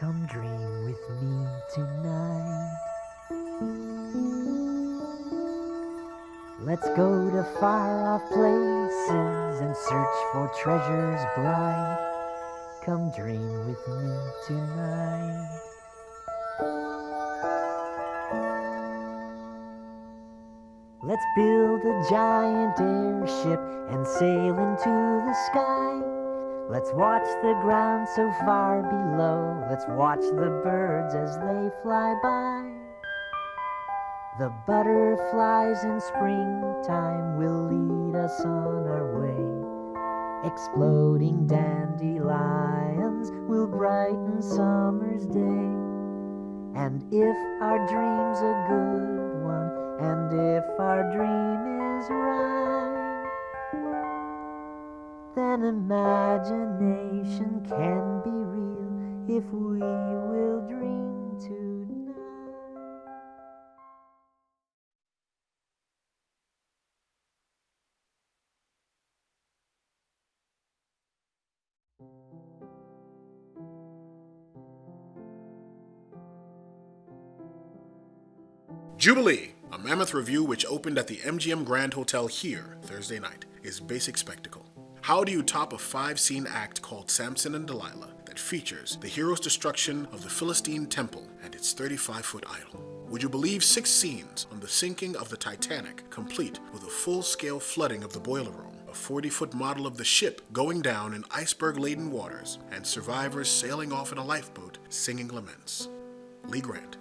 Come dream with me tonight. Let's go to far-off places and search for treasures bright. Come dream with me tonight. Let's build a giant airship and sail into the sky. Let's watch the ground so far below. Let's watch the birds as they fly by. The butterflies in springtime will lead us on our way. Exploding dandelions will brighten summer's day. And if our dream's a good one, and if our dream is right, then imagination can be real if we will dream tonight. Jubilee, a mammoth review which opened at the MGM Grand Hotel here Thursday night, is basic spectacle. How do you top a 5-scene act called Samson and Delilah that features the hero's destruction of the Philistine temple and its 35-foot idol? Would you believe 6 scenes on the sinking of the Titanic, complete with a full-scale flooding of the boiler room, a 40-foot model of the ship going down in iceberg-laden waters, and survivors sailing off in a lifeboat singing laments? Lee Grant,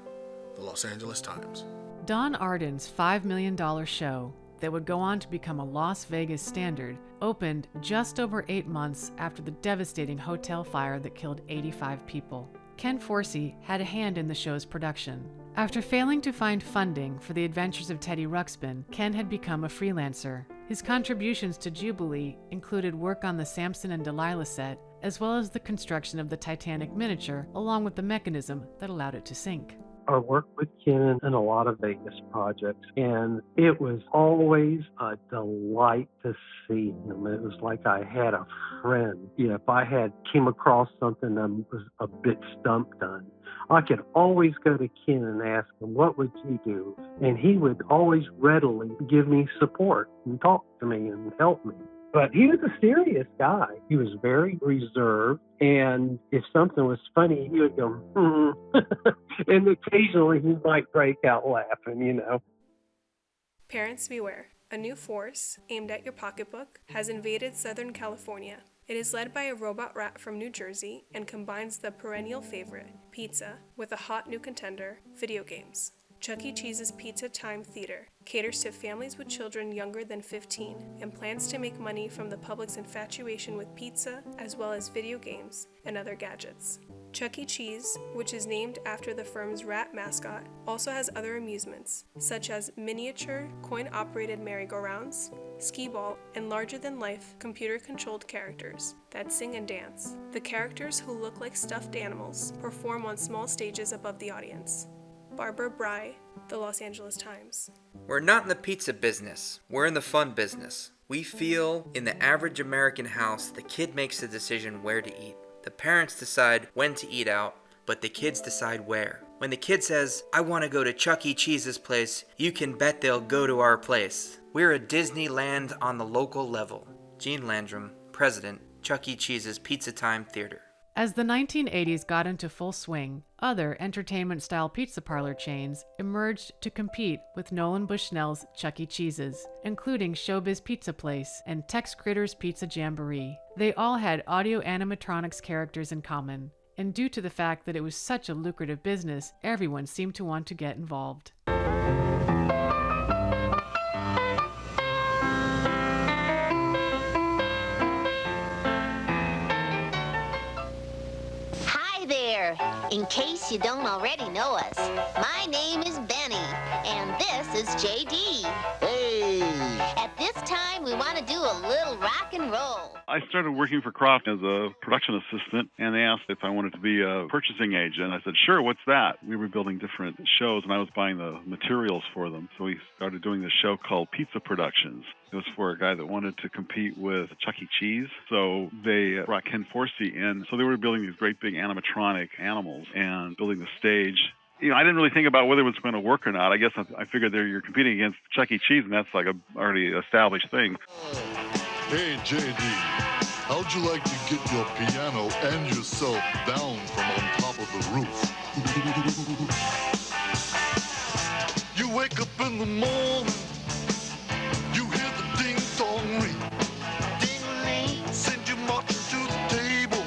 The Los Angeles Times. Don Arden's $5 million show, that would go on to become a Las Vegas standard, opened just over 8 months after the devastating hotel fire that killed 85 people. Ken Forsse had a hand in the show's production. After failing to find funding for the adventures of Teddy Ruxpin, Ken had become a freelancer. His contributions to Jubilee included work on the Samson and Delilah set, as well as the construction of the Titanic miniature, along with the mechanism that allowed it to sink. I worked with Ken in a lot of Vegas projects, and it was always a delight to see him. It was like I had a friend. If I came across something that was a bit stumped on, I could always go to Ken and ask him, what would you do? And he would always readily give me support and talk to me and help me. But he was a serious guy. He was very reserved, and if something was funny, he would go, and occasionally he might break out laughing, Parents beware. A new force, aimed at your pocketbook, has invaded Southern California. It is led by a robot rat from New Jersey and combines the perennial favorite, pizza, with a hot new contender, video games. Chuck E. Cheese's Pizza Time Theater caters to families with children younger than 15 and plans to make money from the public's infatuation with pizza as well as video games and other gadgets. Chuck E. Cheese, which is named after the firm's rat mascot, also has other amusements, such as miniature, coin-operated merry-go-rounds, skee-ball, and larger-than-life computer-controlled characters that sing and dance. The characters, who look like stuffed animals, perform on small stages above the audience. Barbara Bry, The Los Angeles Times. We're not in the pizza business. We're in the fun business. We feel in the average American house, the kid makes the decision where to eat. The parents decide when to eat out, but the kids decide where. When the kid says, I want to go to Chuck E. Cheese's place, you can bet they'll go to our place. We're a Disneyland on the local level. Gene Landrum, President, Chuck E. Cheese's Pizza Time Theater. As the 1980s got into full swing, other entertainment-style pizza parlor chains emerged to compete with Nolan Bushnell's Chuck E. Cheese's, including Showbiz Pizza Place and Tex Critter's Pizza Jamboree. They all had audio animatronics characters in common, and due to the fact that it was such a lucrative business, everyone seemed to want to get involved. In case you don't already know us, my name is Benny, and this is JD. Hey, At this time, we want to do a little rock and roll. I started working for Krofft as a production assistant, and they asked if I wanted to be a purchasing agent. I said, sure, what's that? We were building different shows, and I was buying the materials for them. So we started doing this show called Pizza Productions. It was for a guy that wanted to compete with Chuck E. Cheese. So they brought Ken Forsse in. So they were building these great big animatronic animals and building the stage. You know, I didn't really think about whether it was going to work or not. I guess I figured you're competing against Chuck E. Cheese, and that's like a already established thing. Hey, JD, how'd you like to get your piano and yourself down from on top of the roof? You wake up in the morning, you hear the ding-dong ring. Ding-ring, send you marching to the table.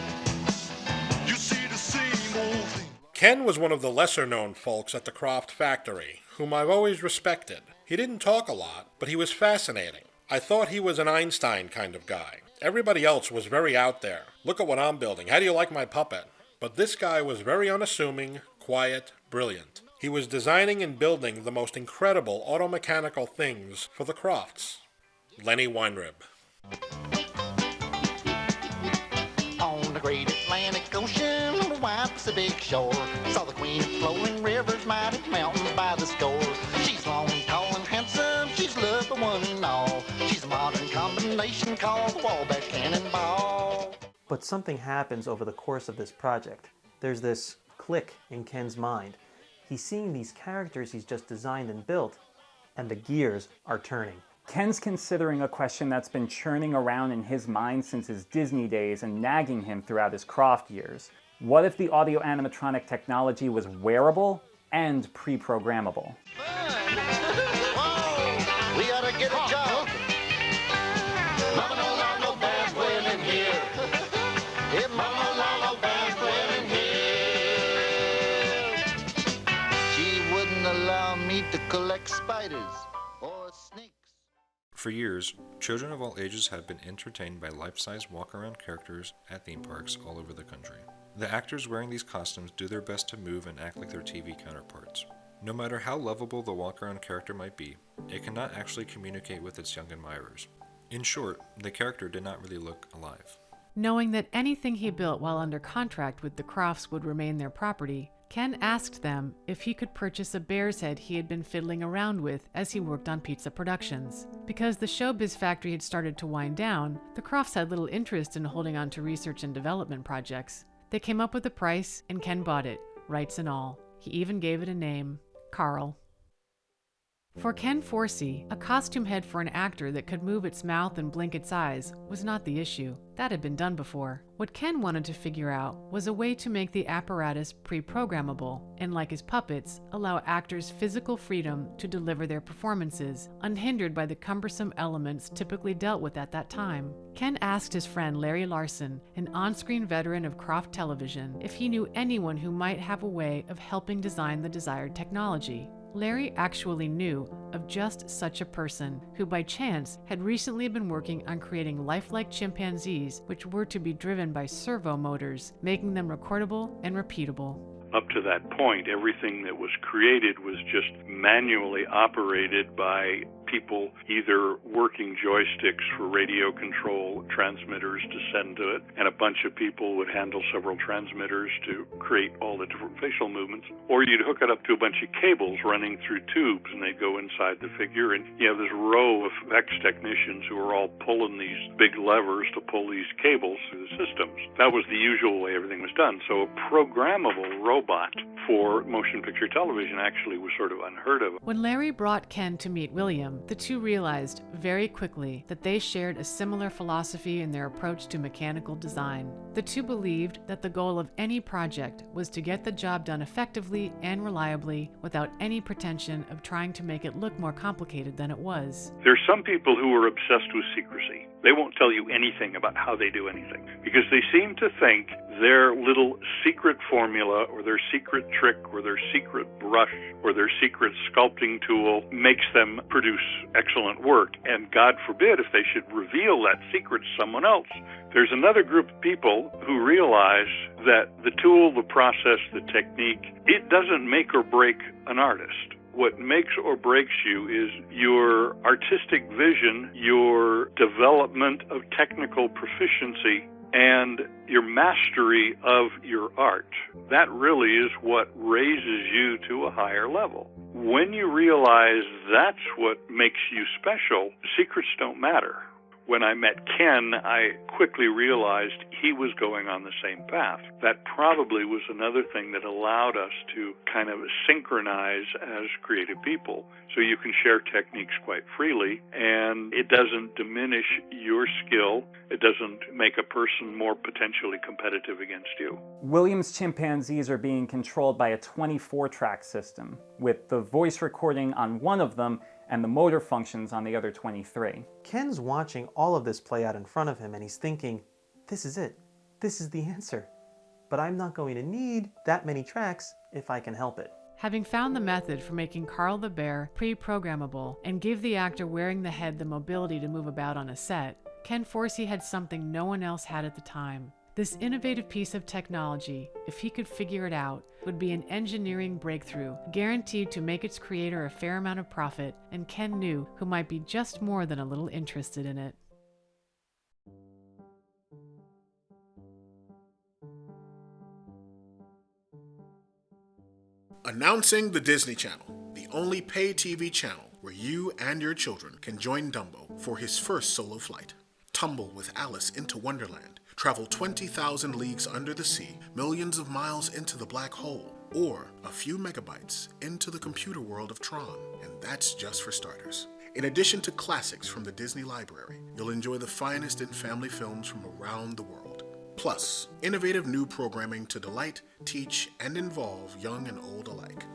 You see the same old thing. Ken was one of the lesser-known folks at the Krofft factory, whom I've always respected. He didn't talk a lot, but he was fascinating. I thought he was an Einstein kind of guy. Everybody else was very out there. Look at what I'm building. How do you like my puppet? But this guy was very unassuming, quiet, brilliant. He was designing and building the most incredible automechanical things for the Kroffts. Lenny Weinrib. On the great Atlantic Ocean, on the wide Pacific shore, saw the queen of flowing rivers, mighty mountains by the score. She's long, tall, and handsome, she's loved by one and all. She's a modern combination called the Wallback Cannonball. But something happens over the course of this project. There's this click in Ken's mind. He's seeing these characters he's just designed and built, and the gears are turning. Ken's considering a question that's been churning around in his mind since his Disney days and nagging him throughout his Krofft years. What if the audio animatronic technology was wearable and pre-programmable? Whoa, we ought to get a job. Mama don't allow no band playing in here. If Mama don't allow no band playing in here. She wouldn't allow me to collect spiders or snakes. For years, children of all ages have been entertained by life-size walk-around characters at theme parks all over the country. The actors wearing these costumes do their best to move and act like their TV counterparts. No matter how lovable the walk-around character might be, it cannot actually communicate with its young admirers. In short, the character did not really look alive. Knowing that anything he built while under contract with the Kroffts would remain their property, Ken asked them if he could purchase a bear's head he had been fiddling around with as he worked on Pizza Productions. Because the Showbiz factory had started to wind down, the Kroffts had little interest in holding on to research and development projects. They came up with a price, and Ken bought it, rights and all. He even gave it a name, Carl. For Ken Forsse, a costume head for an actor that could move its mouth and blink its eyes was not the issue. That had been done before. What Ken wanted to figure out was a way to make the apparatus pre-programmable, and like his puppets, allow actors physical freedom to deliver their performances, unhindered by the cumbersome elements typically dealt with at that time. Ken asked his friend Larry Larson, an on-screen veteran of Krofft Television, if he knew anyone who might have a way of helping design the desired technology. Larry actually knew of just such a person, who by chance had recently been working on creating lifelike chimpanzees which were to be driven by servo motors, making them recordable and repeatable. Up to that point, everything that was created was just manually operated by people either working joysticks for radio control transmitters to send to it, and a bunch of people would handle several transmitters to create all the different facial movements, or you'd hook it up to a bunch of cables running through tubes, and they'd go inside the figure, and you have this row of effects technicians who are all pulling these big levers to pull these cables through the systems. That was the usual way everything was done. So a programmable robot for motion picture television actually was sort of unheard of. When Larry brought Ken to meet William, the two realized very quickly that they shared a similar philosophy in their approach to mechanical design. The two believed that the goal of any project was to get the job done effectively and reliably without any pretension of trying to make it look more complicated than it was. There's some people who are obsessed with secrecy. They won't tell you anything about how they do anything because they seem to think their little secret formula or their secret trick or their secret brush or their secret sculpting tool makes them produce excellent work. And God forbid if they should reveal that secret to someone else. There's another group of people who realize that the tool, the process, the technique, it doesn't make or break an artist. What makes or breaks you is your artistic vision, your development of technical proficiency, and your mastery of your art. That really is what raises you to a higher level. When you realize that's what makes you special, secrets don't matter. When I met Ken, I quickly realized he was going on the same path. That probably was another thing that allowed us to kind of synchronize as creative people. So you can share techniques quite freely, and it doesn't diminish your skill. It doesn't make a person more potentially competitive against you. William's chimpanzees are being controlled by a 24-track system, with the voice recording on one of them and the motor functions on the other 23. Ken's watching all of this play out in front of him, and he's thinking, this is it. This is the answer. But I'm not going to need that many tracks if I can help it. Having found the method for making Carl the Bear pre-programmable and give the actor wearing the head the mobility to move about on a set, Ken Forsse had something no one else had at the time. This innovative piece of technology, if he could figure it out, would be an engineering breakthrough, guaranteed to make its creator a fair amount of profit, and Ken knew who might be just more than a little interested in it. Announcing the Disney Channel, the only pay TV channel where you and your children can join Dumbo for his first solo flight. Tumble with Alice into Wonderland. Travel 20,000 leagues under the sea, millions of miles into the black hole, or a few megabytes into the computer world of Tron, and that's just for starters. In addition to classics from the Disney library, you'll enjoy the finest in family films from around the world. Plus, innovative new programming to delight, teach, and involve young and old alike.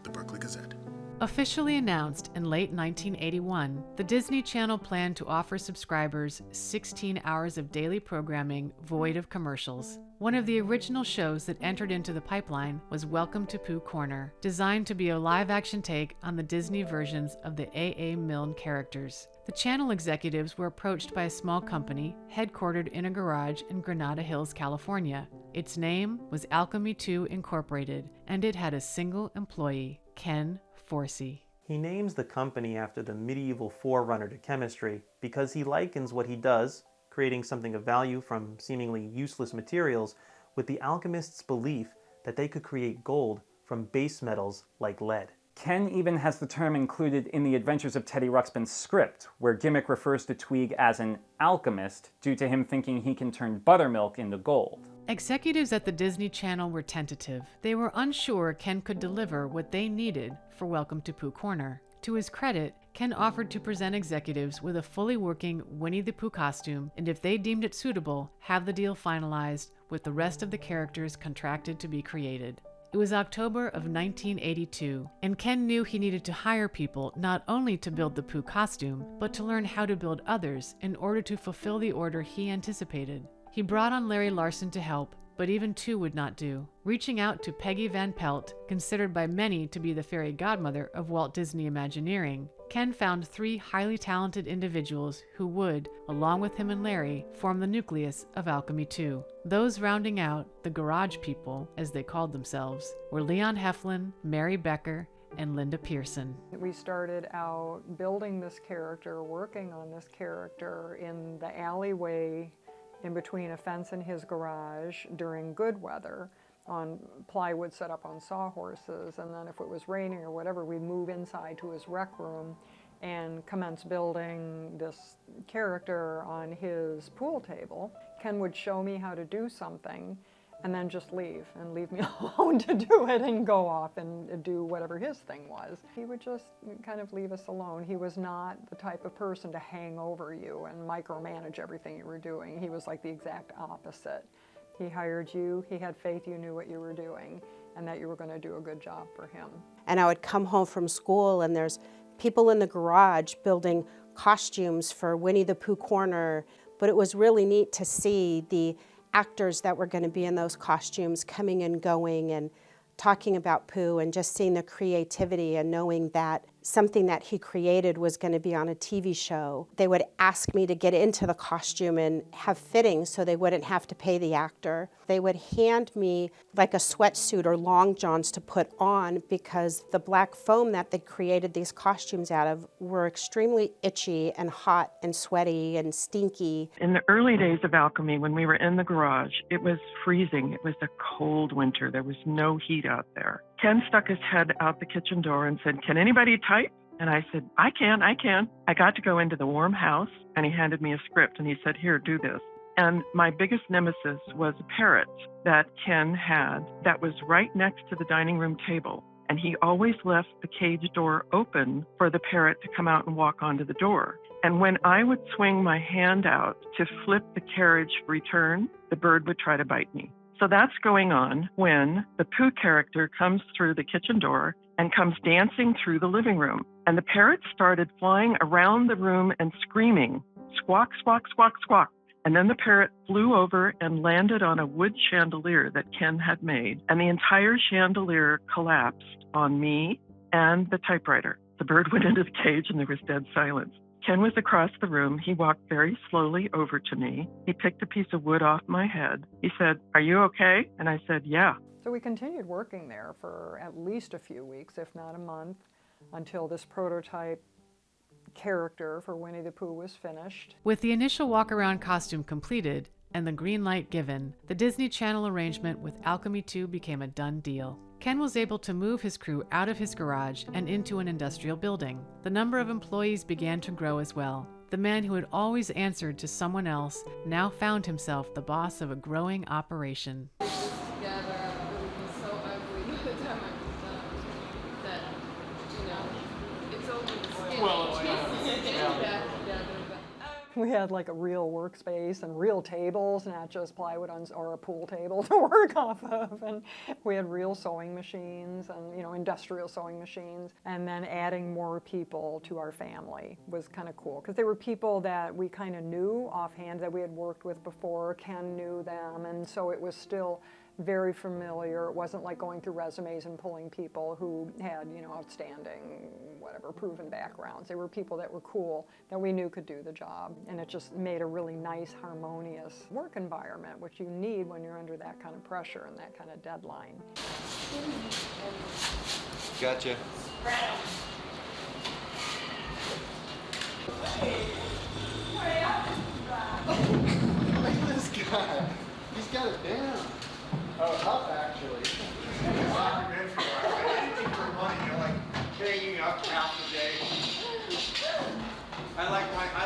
The Berkeley Gazette. Officially announced in late 1981, the Disney Channel planned to offer subscribers 16 hours of daily programming void of commercials. One of the original shows that entered into the pipeline was Welcome to Pooh Corner, designed to be a live-action take on the Disney versions of the A.A. Milne characters. The channel executives were approached by a small company headquartered in a garage in Granada Hills, California. Its name was Alchemy II Incorporated, and it had a single employee, Ken Forsse. He names the company after the medieval forerunner to chemistry because he likens what he does, creating something of value from seemingly useless materials, with the alchemists' belief that they could create gold from base metals like lead. Ken even has the term included in the Adventures of Teddy Ruxpin's script, where Gimmick refers to Tweeg as an alchemist due to him thinking he can turn buttermilk into gold. Executives at the Disney Channel were tentative. They were unsure Ken could deliver what they needed for Welcome to Pooh Corner. To his credit, Ken offered to present executives with a fully working Winnie the Pooh costume, and if they deemed it suitable, have the deal finalized with the rest of the characters contracted to be created. It was October of 1982, and Ken knew he needed to hire people not only to build the Pooh costume, but to learn how to build others in order to fulfill the order he anticipated. He brought on Larry Larson to help, but even two would not do. Reaching out to Peggy Van Pelt, considered by many to be the fairy godmother of Walt Disney Imagineering, Ken found three highly talented individuals who would, along with him and Larry, form the nucleus of Alchemy II. Those rounding out the garage people, as they called themselves, were Leon Heflin, Mary Becker, and Linda Pearson. We started out building this character, working on this character in the alleyway in between a fence and his garage during good weather on plywood set up on sawhorses, and then if it was raining or whatever, we'd move inside to his rec room and commence building this character on his pool table. Ken would show me how to do something and then just leave me alone to do it and go off and do whatever his thing was. He would just kind of leave us alone. He was not the type of person to hang over you and micromanage everything you were doing. He was like the exact opposite. He hired you, he had faith you knew what you were doing and that you were going to do a good job for him. And I would come home from school and there's people in the garage building costumes for Winnie the Pooh Corner, but it was really neat to see the actors that were going to be in those costumes coming and going and talking about Pooh, and just seeing the creativity and knowing that something that he created was going to be on a TV show, they would ask me to get into the costume and have fittings so they wouldn't have to pay the actor. They would hand me like a sweatsuit or long johns to put on because the black foam that they created these costumes out of were extremely itchy and hot and sweaty and stinky. In the early days of Alchemy, when we were in the garage, it was freezing. It was a cold winter. There was no heat out there. Ken stuck his head out the kitchen door and said, "Can anybody type?" And I said, I can. I got to go into the warm house, and he handed me a script, and he said, "Here, do this." And my biggest nemesis was a parrot that Ken had that was right next to the dining room table. And he always left the cage door open for the parrot to come out and walk onto the door. And when I would swing my hand out to flip the carriage return, the bird would try to bite me. So that's going on when the Pooh character comes through the kitchen door and comes dancing through the living room. And the parrot started flying around the room and screaming, "Squawk, squawk, squawk, squawk." And then the parrot flew over and landed on a wood chandelier that Ken had made. And the entire chandelier collapsed on me and the typewriter. The bird went into the cage and there was dead silence. Ken was across the room. He walked very slowly over to me. He picked a piece of wood off my head. He said, "Are you okay?" And I said, "Yeah." So we continued working there for at least a few weeks, if not a month, until this prototype character for Winnie the Pooh was finished. With the initial walk-around costume completed and the green light given, the Disney Channel arrangement with Alchemy II became a done deal. Ken was able to move his crew out of his garage and into an industrial building. The number of employees began to grow as well. The man who had always answered to someone else now found himself the boss of a growing operation. We had like a real workspace and real tables, not just plywood or a pool table to work off of. And we had real sewing machines and, industrial sewing machines. And then adding more people to our family was kind of cool because they were people that we kind of knew offhand that we had worked with before. Ken knew them, and so it was still very familiar. It wasn't like going through resumes and pulling people who had, outstanding, proven backgrounds. They were people that were cool, that we knew could do the job. And it just made a really nice, harmonious work environment, which you need when you're under that kind of pressure and that kind of deadline. Gotcha. Look at this guy. He's got it down. Up, actually. Hanging up half the day. I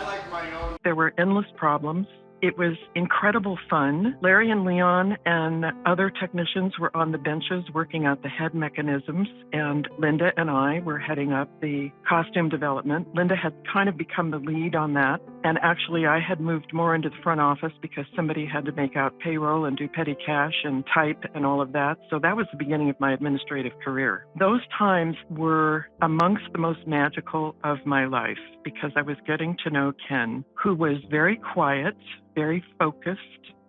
like my own. There were endless problems. It was incredible fun. Larry and Leon and other technicians were on the benches working out the head mechanisms, and Linda and I were heading up the costume development. Linda had kind of become the lead on that, and actually I had moved more into the front office because somebody had to make out payroll and do petty cash and type and all of that. So that was the beginning of my administrative career. Those times were amongst the most magical of my life because I was getting to know Ken, who was very quiet, very focused,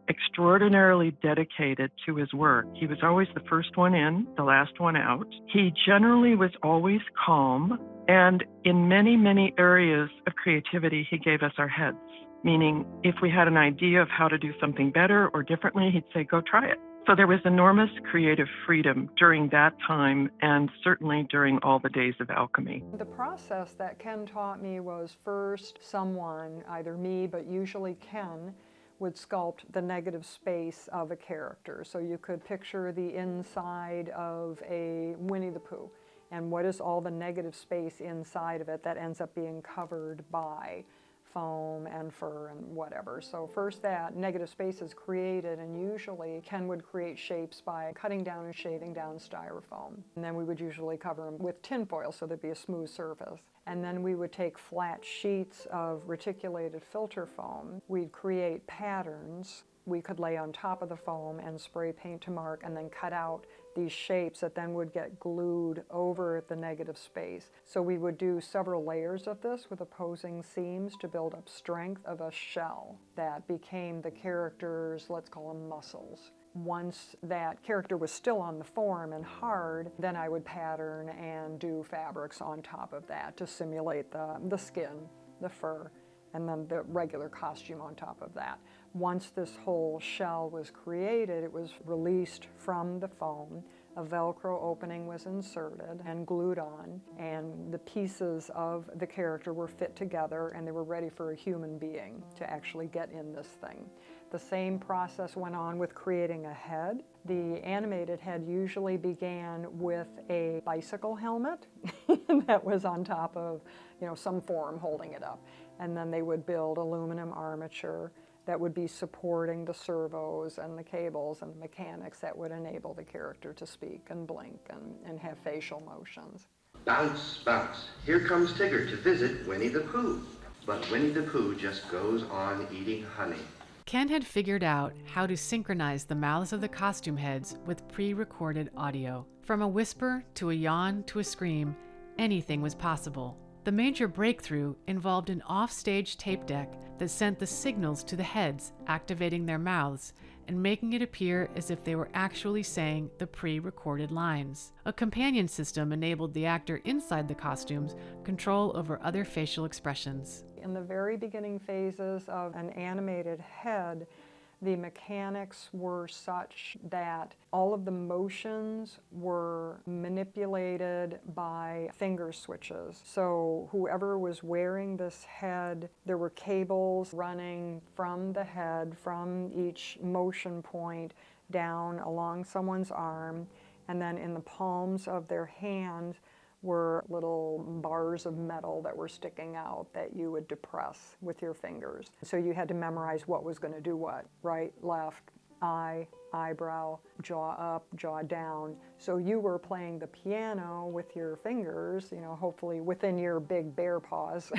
extraordinarily dedicated to his work. He was always the first one in, the last one out. He generally was always calm, and in many, many areas of creativity, he gave us our heads. Meaning, if we had an idea of how to do something better or differently, he'd say, "Go try it." So there was enormous creative freedom during that time and certainly during all the days of Alchemy. The process that Ken taught me was first someone, either me, but usually Ken, would sculpt the negative space of a character. So you could picture the inside of a Winnie the Pooh, and what is all the negative space inside of it that ends up being covered by foam and fur and whatever. So first that negative space is created, and usually Ken would create shapes by cutting down and shaving down styrofoam. And then we would usually cover them with tin foil so there'd be a smooth surface. And then we would take flat sheets of reticulated filter foam. We'd create patterns we could lay on top of the foam and spray paint to mark and then cut out these shapes that then would get glued over the negative space. So we would do several layers of this with opposing seams to build up strength of a shell that became the character's, let's call them muscles. Once that character was still on the form and hard, then I would pattern and do fabrics on top of that to simulate the skin, the fur, and then the regular costume on top of that. Once this whole shell was created, it was released from the foam. A Velcro opening was inserted and glued on, and the pieces of the character were fit together, and they were ready for a human being to actually get in this thing. The same process went on with creating a head. The animated head usually began with a bicycle helmet that was on top of, some form holding it up. And then they would build aluminum armature that would be supporting the servos and the cables and the mechanics that would enable the character to speak and blink and have facial motions. Bounce, bounce. Here comes Tigger to visit Winnie the Pooh. But Winnie the Pooh just goes on eating honey. Ken had figured out how to synchronize the mouths of the costume heads with pre-recorded audio. From a whisper to a yawn to a scream, anything was possible. The major breakthrough involved an off-stage tape deck that sent the signals to the heads, activating their mouths and making it appear as if they were actually saying the pre-recorded lines. A companion system enabled the actor inside the costumes control over other facial expressions. In the very beginning phases of an animated head, the mechanics were such that all of the motions were manipulated by finger switches. So whoever was wearing this head, there were cables running from the head, from each motion point down along someone's arm, and then in the palms of their hands were little bars of metal that were sticking out that you would depress with your fingers. So you had to memorize what was going to do what, right, left, eye, eyebrow, jaw up, jaw down. So you were playing the piano with your fingers, hopefully within your big bear paws.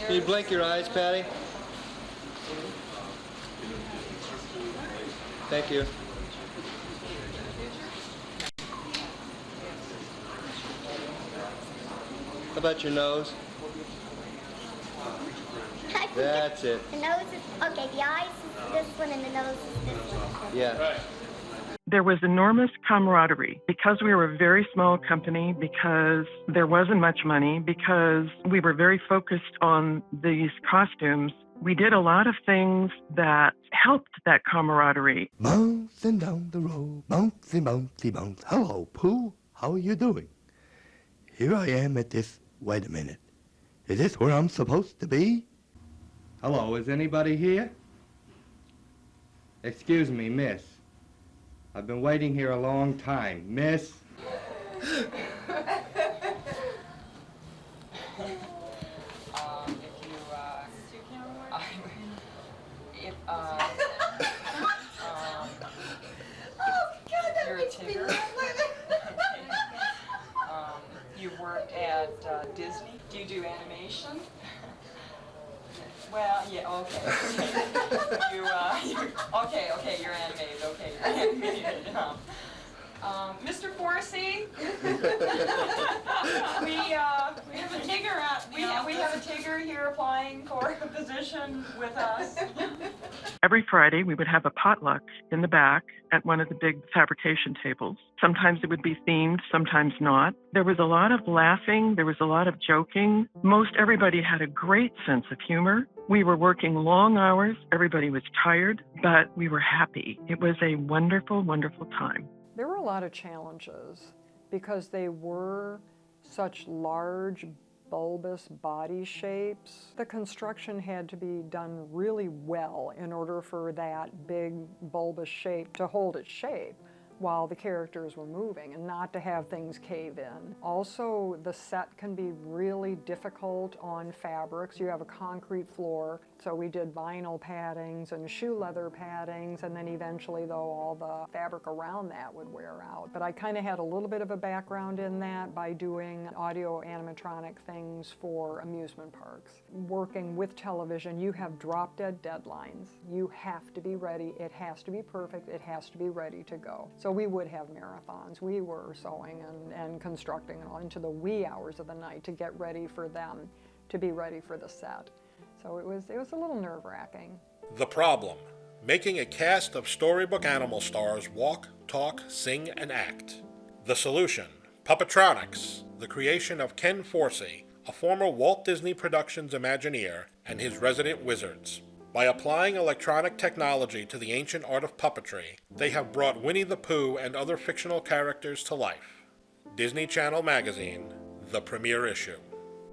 Can you blink your eyes, Patty? Thank you. How about your nose? That's it. The nose is, okay, the eyes is this one and the nose is this one. Yeah. There was enormous camaraderie because we were a very small company, because there wasn't much money, because we were very focused on these costumes. We did a lot of things that helped that camaraderie. Bouncing down the road, bouncy, bouncy, bounce. Hello, Pooh. How are you doing? Here I am at this... Wait a minute. Is this where I'm supposed to be? Hello, is anybody here? Excuse me, miss. I've been waiting here a long time. Miss? You're a Tigger. You worked at Disney. Do you do animation? Well, yeah, okay. Okay, you're animated. Okay, you're animated. Mr. Forsse, we have a Tigger at we have a Tigger here applying for a position with us. Every Friday, we would have a potluck in the back at one of the big fabrication tables. Sometimes it would be themed, sometimes not. There was a lot of laughing. There was a lot of joking. Most everybody had a great sense of humor. We were working long hours. Everybody was tired, but we were happy. It was a wonderful, wonderful time. There were a lot of challenges because they were such large, bulbous body shapes. The construction had to be done really well in order for that big bulbous shape to hold its shape while the characters were moving and not to have things cave in. Also, the set can be really difficult on fabrics. You have a concrete floor, so we did vinyl paddings and shoe leather paddings, and then eventually, though, all the fabric around that would wear out. But I kind of had a little bit of a background in that by doing audio animatronic things for amusement parks. Working with television, you have drop-dead deadlines. You have to be ready. It has to be perfect. It has to be ready to go. So we would have marathons. We were sewing and constructing into the wee hours of the night to get ready for them to be ready for the set. So it was a little nerve-wracking. The problem: making a cast of storybook animal stars walk, talk, sing, and act. The solution: Puppetronics, the creation of Ken Forsse, a former Walt Disney Productions Imagineer, and his resident wizards. By applying electronic technology to the ancient art of puppetry, they have brought Winnie the Pooh and other fictional characters to life. Disney Channel Magazine, the premiere issue.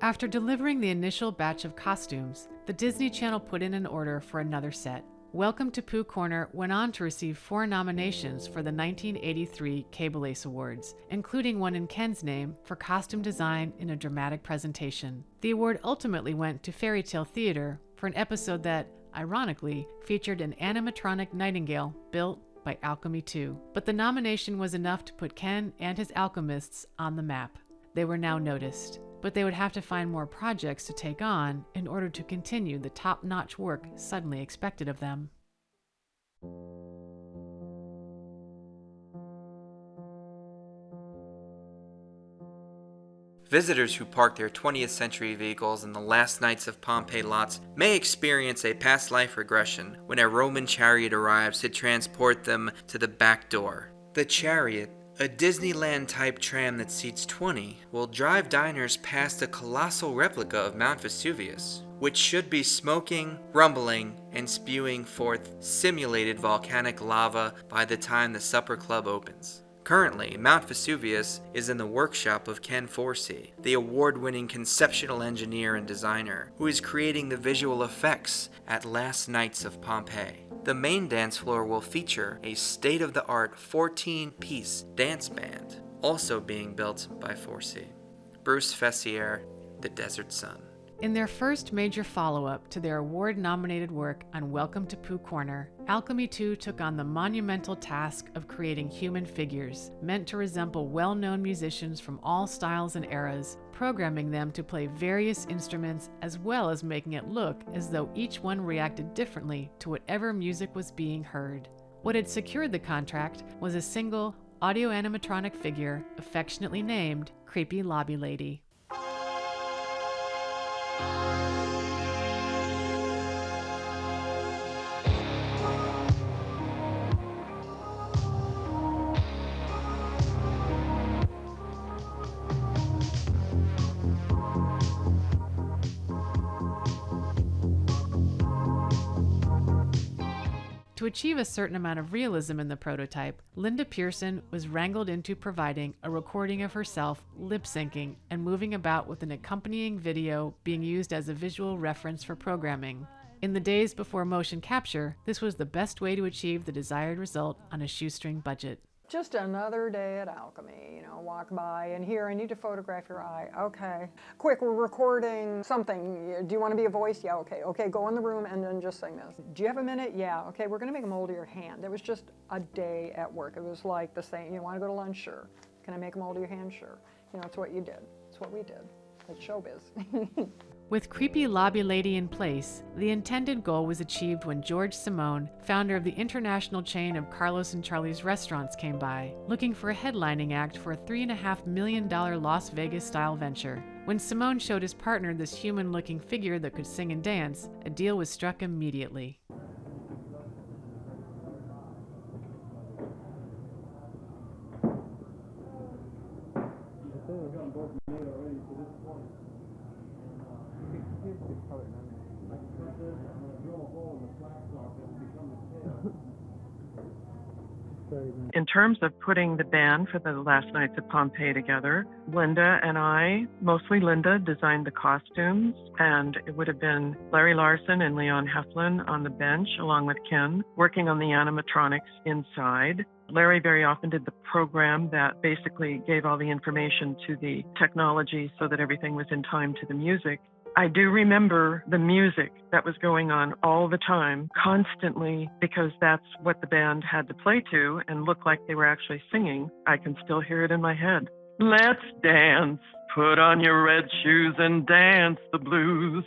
After delivering the initial batch of costumes, the Disney Channel put in an order for another set. Welcome to Pooh Corner went on to receive 4 nominations for the 1983 Cable Ace Awards, including one in Ken's name for costume design in a dramatic presentation. The award ultimately went to Fairy Tale Theater for an episode that, ironically, featured an animatronic nightingale built by Alchemy II. But the nomination was enough to put Ken and his alchemists on the map. They were now noticed, but they would have to find more projects to take on in order to continue the top-notch work suddenly expected of them. Visitors who park their 20th century vehicles in the last nights of Pompeii lots may experience a past life regression when a Roman chariot arrives to transport them to the back door. The chariot, a Disneyland-type tram that seats 20, will drive diners past a colossal replica of Mount Vesuvius, which should be smoking, rumbling, and spewing forth simulated volcanic lava by the time the supper club opens. Currently, Mount Vesuvius is in the workshop of Ken Forsse, the award-winning conceptual engineer and designer, who is creating the visual effects at Last Nights of Pompeii. The main dance floor will feature a state-of-the-art 14-piece dance band, also being built by Forsse. Bruce Fessier, The Desert Sun. In their first major follow-up to their award-nominated work on Welcome to Pooh Corner, Alchemy II took on the monumental task of creating human figures, meant to resemble well-known musicians from all styles and eras, programming them to play various instruments as well as making it look as though each one reacted differently to whatever music was being heard. What had secured the contract was a single audio animatronic figure affectionately named Creepy Lobby Lady. To achieve a certain amount of realism in the prototype, Linda Pearson was wrangled into providing a recording of herself lip-syncing and moving about with an accompanying video being used as a visual reference for programming. In the days before motion capture, this was the best way to achieve the desired result on a shoestring budget. Just another day at Alchemy, walk by and here, I need to photograph your eye. Okay. Quick, we're recording something. Do you want to be a voice? Yeah, okay. Okay, go in the room and then just sing this. Do you have a minute? Yeah. Okay, we're going to make a mold of your hand. It was just a day at work. It was like the same, you want to go to lunch? Sure. Can I make a mold of your hand? Sure. It's what you did. It's what we did. It's showbiz. With Creepy Lobby Lady in place, the intended goal was achieved when George Simone, founder of the international chain of Carlos and Charlie's restaurants, came by, looking for a headlining act for a $3.5 million Las Vegas-style venture. When Simone showed his partner this human-looking figure that could sing and dance, a deal was struck immediately. In terms of putting the band for the Last Nights of Pompeii together, Linda and I, mostly Linda, designed the costumes, and it would have been Larry Larson and Leon Heflin on the bench, along with Ken, working on the animatronics inside. Larry very often did the program that basically gave all the information to the technology so that everything was in time to the music. I do remember the music that was going on all the time, constantly, because that's what the band had to play to and look like they were actually singing. I can still hear it in my head. Let's dance, put on your red shoes and dance the blues.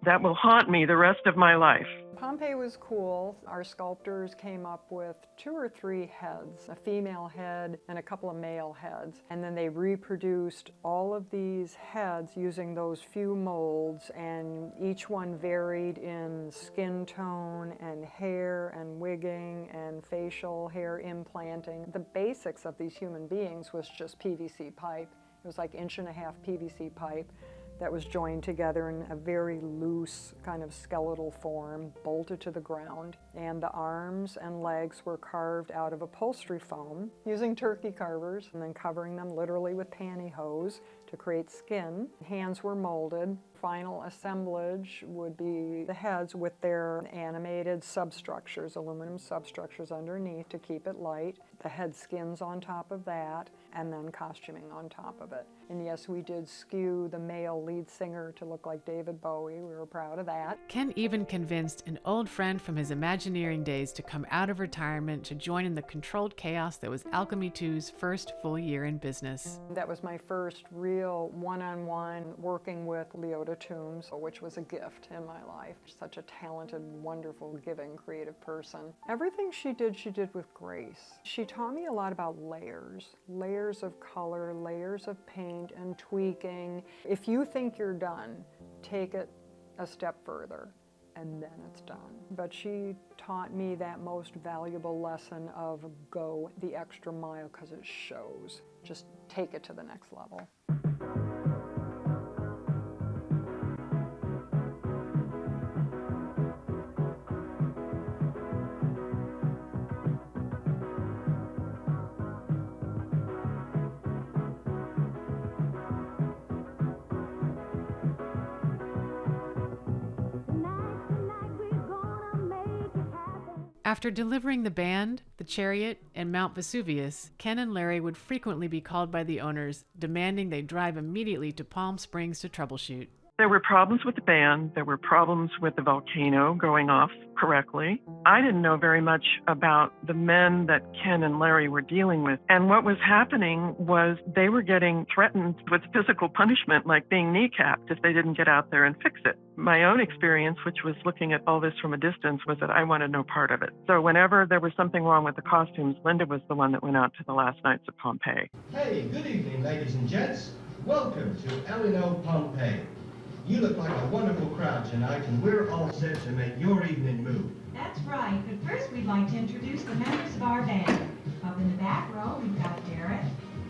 That will haunt me the rest of my life. Pompeii was cool. Our sculptors came up with 2 or 3 heads, a female head and a couple of male heads. And then they reproduced all of these heads using those few molds, and each one varied in skin tone and hair and wigging and facial hair implanting. The basics of these human beings was just PVC pipe. It was like 1.5 inch PVC pipe that was joined together in a very loose kind of skeletal form, bolted to the ground. And the arms and legs were carved out of upholstery foam using turkey carvers, and then covering them literally with pantyhose to create skin. Hands were molded. Final assemblage would be the heads with their animated substructures, aluminum substructures underneath to keep it light, the head skins on top of that, and then costuming on top of it. And yes, we did skew the male lead singer to look like David Bowie. We were proud of that. Ken even convinced an old friend from his Imagineering days to come out of retirement to join in the controlled chaos that was Alchemy II's first full year in business. That was my first real one-on-one working with Leota Toombs, which was a gift in my life. Such a talented, wonderful, giving, creative person. Everything she did with grace. She taught me a lot about layers of color, layers of paint, and tweaking. If you think you're done, take it a step further, and then it's done. But she taught me that most valuable lesson of go the extra mile, because it shows. Just take it to the next level. After delivering the band, the chariot, and Mount Vesuvius, Ken and Larry would frequently be called by the owners, demanding they drive immediately to Palm Springs to troubleshoot. There were problems with the band. There were problems with the volcano going off correctly. I didn't know very much about the men that Ken and Larry were dealing with. And what was happening was they were getting threatened with physical punishment, like being kneecapped if they didn't get out there and fix it. My own experience, which was looking at all this from a distance, was that I wanted no part of it. So whenever there was something wrong with the costumes, Linda was the one that went out to the last nights of Pompeii. Hey, good evening, ladies and gents. Welcome to Elino Pompeii. You look like a wonderful crowd tonight, and we're all set to make your evening move. That's right, but first we'd like to introduce the members of our band. Up in the back row, we've got Derek,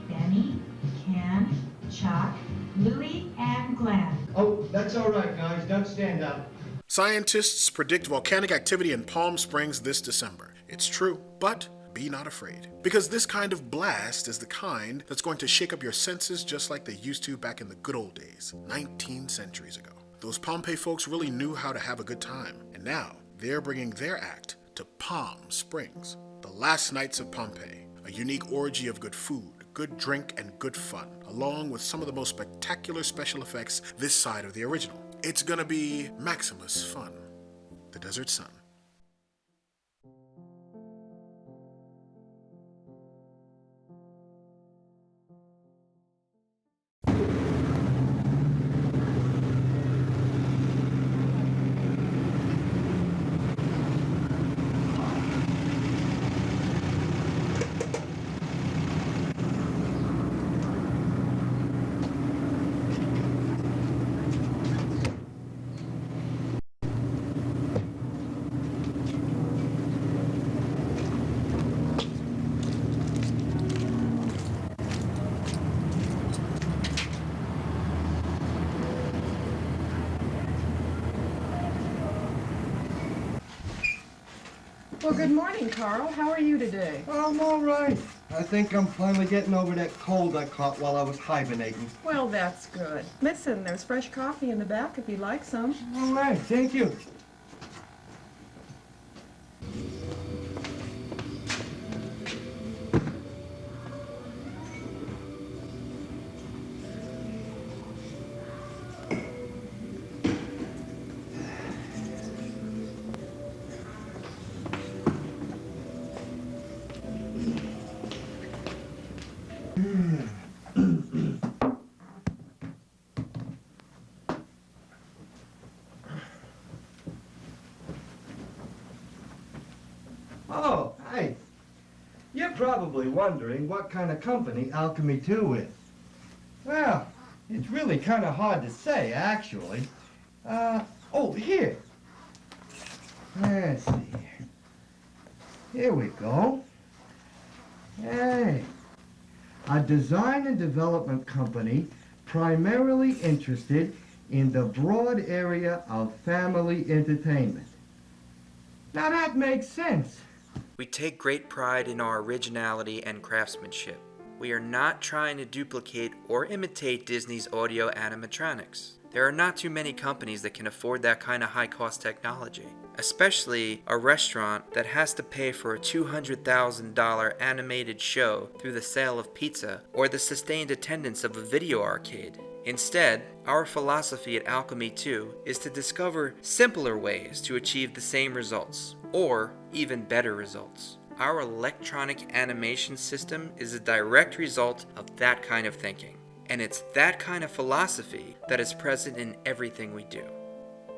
Benny, Ken, Chuck, Louie, and Glenn. Oh, that's all right, guys. Don't stand up. Scientists predict volcanic activity in Palm Springs this December. It's true, but be not afraid, because this kind of blast is the kind that's going to shake up your senses just like they used to back in the good old days, 19 centuries ago. Those Pompeii folks really knew how to have a good time, and now they're bringing their act to Palm Springs. The last nights of Pompeii, a unique orgy of good food, good drink, and good fun, along with some of the most spectacular special effects this side of the original. It's gonna be Maximus fun. The Desert Sun. Well, good morning, Carl. How are you today? I'm all right. I think I'm finally getting over that cold I caught while I was hibernating. Well, that's good. Listen, there's fresh coffee in the back if you'd like some. All right, thank you. probably wondering what kind of company Alchemy II is. Well, it's really kind of hard to say, actually. Oh, here. Let's see. Here we go. Hey. A design and development company primarily interested in the broad area of family entertainment. Now that makes sense. We take great pride in our originality and craftsmanship. We are not trying to duplicate or imitate Disney's audio animatronics. There are not too many companies that can afford that kind of high-cost technology, especially a restaurant that has to pay for a $200,000 animated show through the sale of pizza or the sustained attendance of a video arcade. Instead, our philosophy at Alchemy II is to discover simpler ways to achieve the same results, or even better results. Our electronic animation system is a direct result of that kind of thinking. And it's that kind of philosophy that is present in everything we do.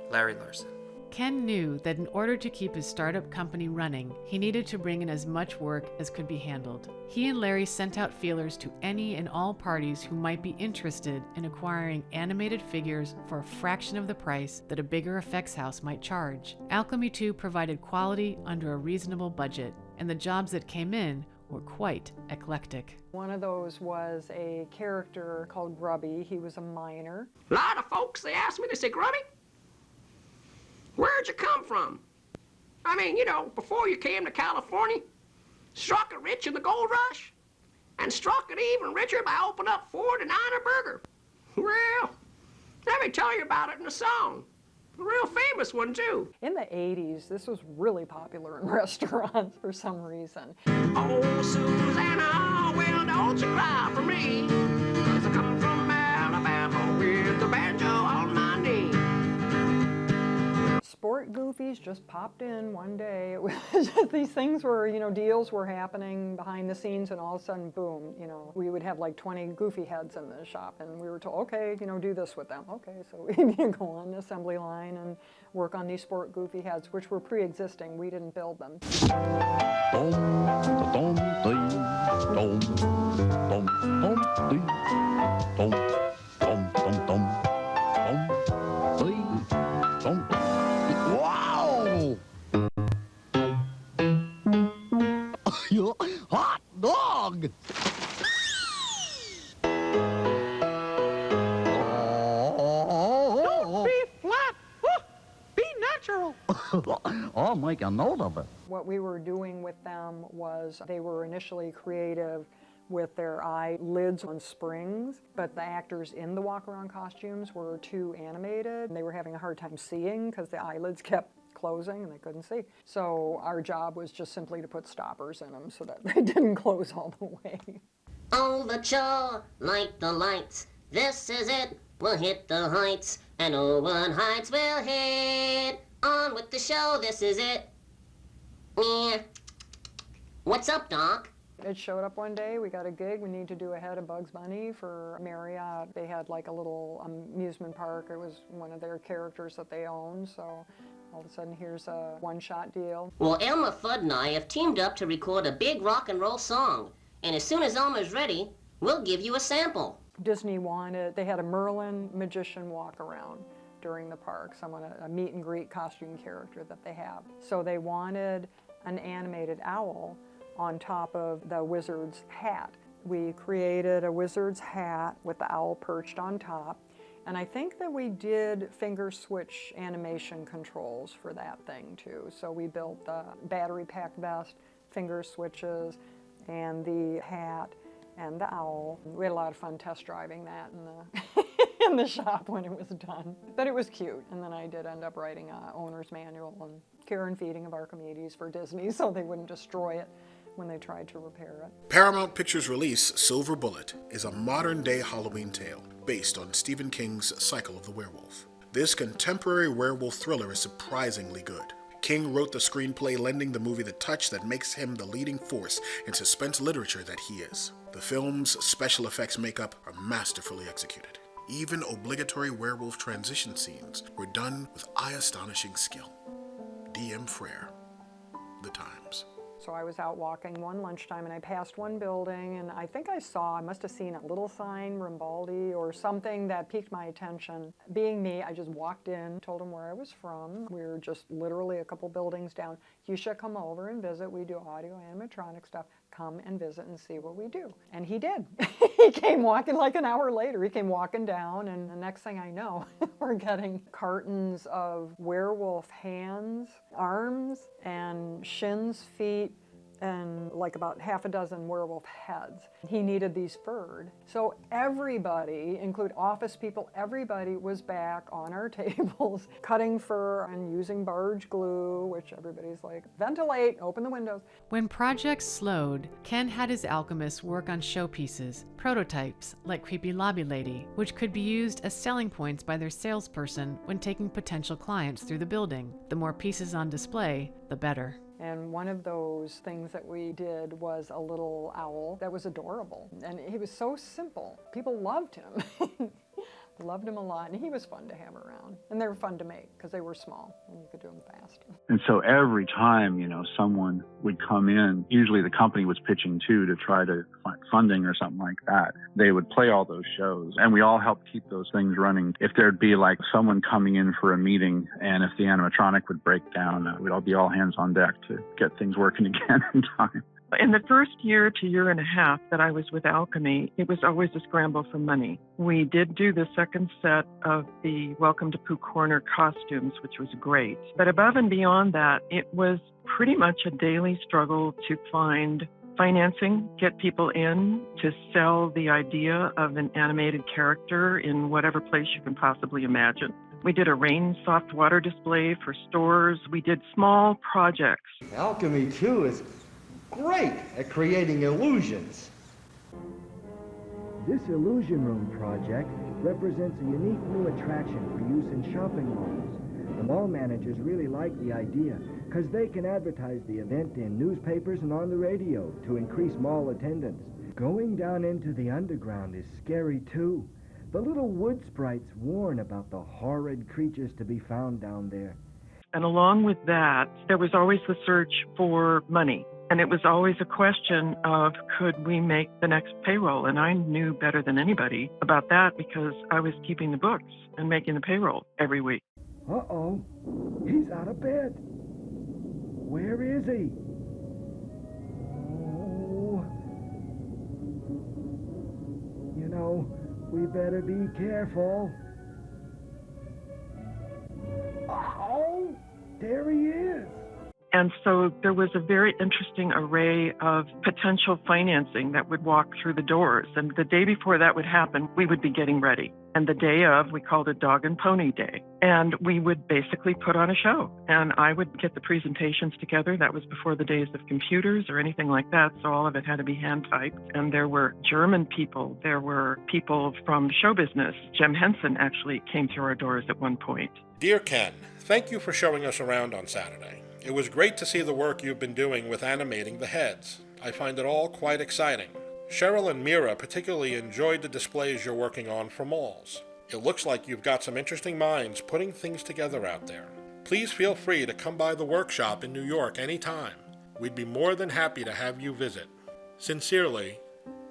Larry Larson. Ken knew that in order to keep his startup company running, he needed to bring in as much work as could be handled. He and Larry sent out feelers to any and all parties who might be interested in acquiring animated figures for a fraction of the price that a bigger effects house might charge. Alchemy II provided quality under a reasonable budget, and the jobs that came in were quite eclectic. One of those was a character called Grubby. He was a miner. A lot of folks, they ask me, they say, Grubby, where'd you come from? I mean, you know, before you came to California, struck it rich in the gold rush, and struck it even richer by opening up 4 to 9 a burger. Well, let me tell you about it in a song. A real famous one, too. In the 80s, this was really popular in restaurants for some reason. Oh, Susanna, well, don't you cry for me, 'cause I come from Alabama with the banjo on my knee. Sport goofies just popped in one day. It was just these things where, you know, deals were happening behind the scenes, and all of a sudden, boom, you know, we would have like 20 goofy heads in the shop, and we were told, okay, you know, do this with them. Okay, so we'd go on the assembly line and work on these sport goofy heads, which were pre-existing. We didn't build them. Wow! Hot dog! Don't be flat. Be natural. I'll make a note of it. What we were doing with them was they were initially creative with their eyelids on springs, but the actors in the walk-around costumes were too animated, and they were having a hard time seeing because the eyelids kept closing and they couldn't see. So our job was just simply to put stoppers in them so that they didn't close all the way. On the shore, like the lights, this is it, we'll hit the heights, and over heights we'll hit. On with the show, this is it. Yeah. What's up, Doc? It showed up one day, we got a gig, we need to do a head of Bugs Bunny for Marriott. They had like a little amusement park, it was one of their characters that they owned, so all of a sudden here's a one-shot deal. Well, Elmer Fudd and I have teamed up to record a big rock and roll song, and as soon as Elmer's ready, we'll give you a sample. Disney wanted, they had a Merlin magician walk around during the park, a meet and greet costume character that they have. So they wanted an animated owl on top of the wizard's hat. We created a wizard's hat with the owl perched on top, and I think that we did finger switch animation controls for that thing too. So we built the battery pack vest, finger switches, and the hat, and the owl. We had a lot of fun test driving that in the in the shop when it was done. But it was cute, and then I did end up writing an owner's manual and care and feeding of Archimedes for Disney so they wouldn't destroy it when they tried to repair it. Paramount Pictures' release, Silver Bullet, is a modern-day Halloween tale based on Stephen King's Cycle of the Werewolf. This contemporary werewolf thriller is surprisingly good. King wrote the screenplay, lending the movie the touch that makes him the leading force in suspense literature that he is. The film's special effects makeup are masterfully executed. Even obligatory werewolf transition scenes were done with eye-astonishing skill. D.M. Frere, The Times. So I was out walking one lunchtime and I passed one building and I think I must have seen a little sign, Rimbaldi, or something that piqued my attention. Being me, I just walked in, told him where I was from. We were just literally a couple buildings down. You should come over and visit. We do audio animatronic stuff. Come and visit and see what we do. And he did. He came walking like an hour later. He came walking down, and the next thing I know, we're getting cartons of werewolf hands, arms, and shins, feet, and like about half a dozen werewolf heads. He needed these furred. So everybody, include office people, everybody was back on our tables cutting fur and using barge glue, which everybody's like, ventilate, open the windows. When projects slowed, Ken had his alchemists work on showpieces, prototypes like Creepy Lobby Lady, which could be used as selling points by their salesperson when taking potential clients through the building. The more pieces on display, the better. And one of those things that we did was a little owl that was adorable. And he was so simple. People loved him. Loved him a lot, and he was fun to have around. And they were fun to make because they were small and you could do them fast. And so every time, someone would come in, usually the company was pitching too to try to find funding or something like that. They would play all those shows, and we all helped keep those things running. If there'd be like someone coming in for a meeting, and if the animatronic would break down, we'd all be all hands on deck to get things working again in time. In the first year to year and a half that I was with Alchemy, it was always a scramble for money. We did do the second set of the Welcome to Pooh Corner costumes, which was great. But above and beyond that, it was pretty much a daily struggle to find financing, get people in, to sell the idea of an animated character in whatever place you can possibly imagine. We did a rain soft water display for stores. We did small projects. Alchemy II is great at creating illusions. This Illusion Room project represents a unique new attraction for use in shopping malls. The mall managers really like the idea because they can advertise the event in newspapers and on the radio to increase mall attendance. Going down into the underground is scary too. The little wood sprites warn about the horrid creatures to be found down there. And along with that, there was always the search for money. And it was always a question of, could we make the next payroll? And I knew better than anybody about that because I was keeping the books and making the payroll every week. Uh-oh, he's out of bed. Where is he? Oh, we better be careful. Oh, there he is. And so there was a very interesting array of potential financing that would walk through the doors. And the day before that would happen, we would be getting ready. And the day of, we called it Dog and Pony Day. And we would basically put on a show. And I would get the presentations together. That was before the days of computers or anything like that. So all of it had to be hand typed. And there were German people. There were people from show business. Jim Henson actually came through our doors at one point. Dear Ken, thank you for showing us around on Saturday. It was great to see the work you've been doing with animating the heads. I find it all quite exciting. Cheryl and Mira particularly enjoyed the displays you're working on for malls. It looks like you've got some interesting minds putting things together out there. Please feel free to come by the workshop in New York anytime. We'd be more than happy to have you visit. Sincerely,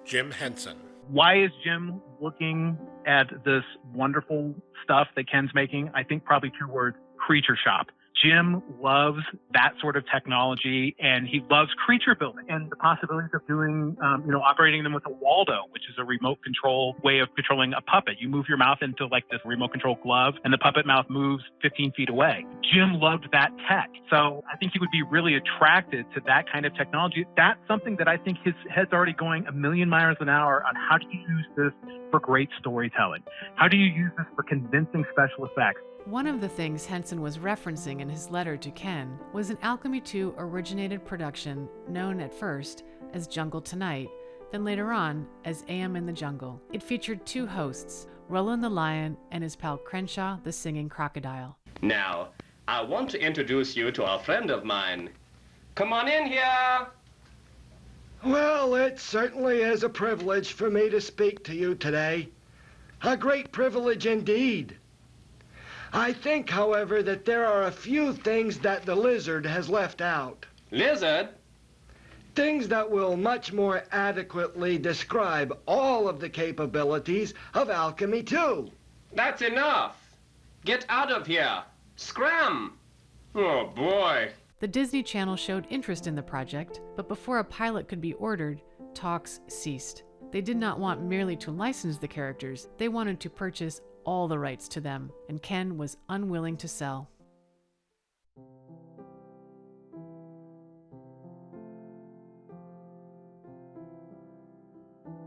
Jim Henson. Why is Jim looking at this wonderful stuff that Ken's making? I think probably 2 words: creature shop. Jim loves that sort of technology, and he loves creature building and the possibilities of doing, operating them with a Waldo, which is a remote control way of controlling a puppet. You move your mouth into like this remote control glove, and the puppet mouth moves 15 feet away. Jim loved that tech. So I think he would be really attracted to that kind of technology. That's something that I think his head's already going a million miles an hour on. How do you use this for great storytelling? How do you use this for convincing special effects? One of the things Henson was referencing in his letter to Ken was an Alchemy II originated production known at first as Jungle Tonight, then later on as AM in the Jungle. It featured 2 hosts, Roland the Lion and his pal Crenshaw the Singing Crocodile. Now, I want to introduce you to a friend of mine. Come on in here. Well, it certainly is a privilege for me to speak to you today. A great privilege indeed. I think, however, that there are a few things that the lizard has left out. Lizard? Things that will much more adequately describe all of the capabilities of Alchemy II. That's enough. Get out of here. Scram. Oh, boy. The Disney Channel showed interest in the project, but before a pilot could be ordered, talks ceased. They did not want merely to license the characters, they wanted to purchase all the rights to them, and Ken was unwilling to sell.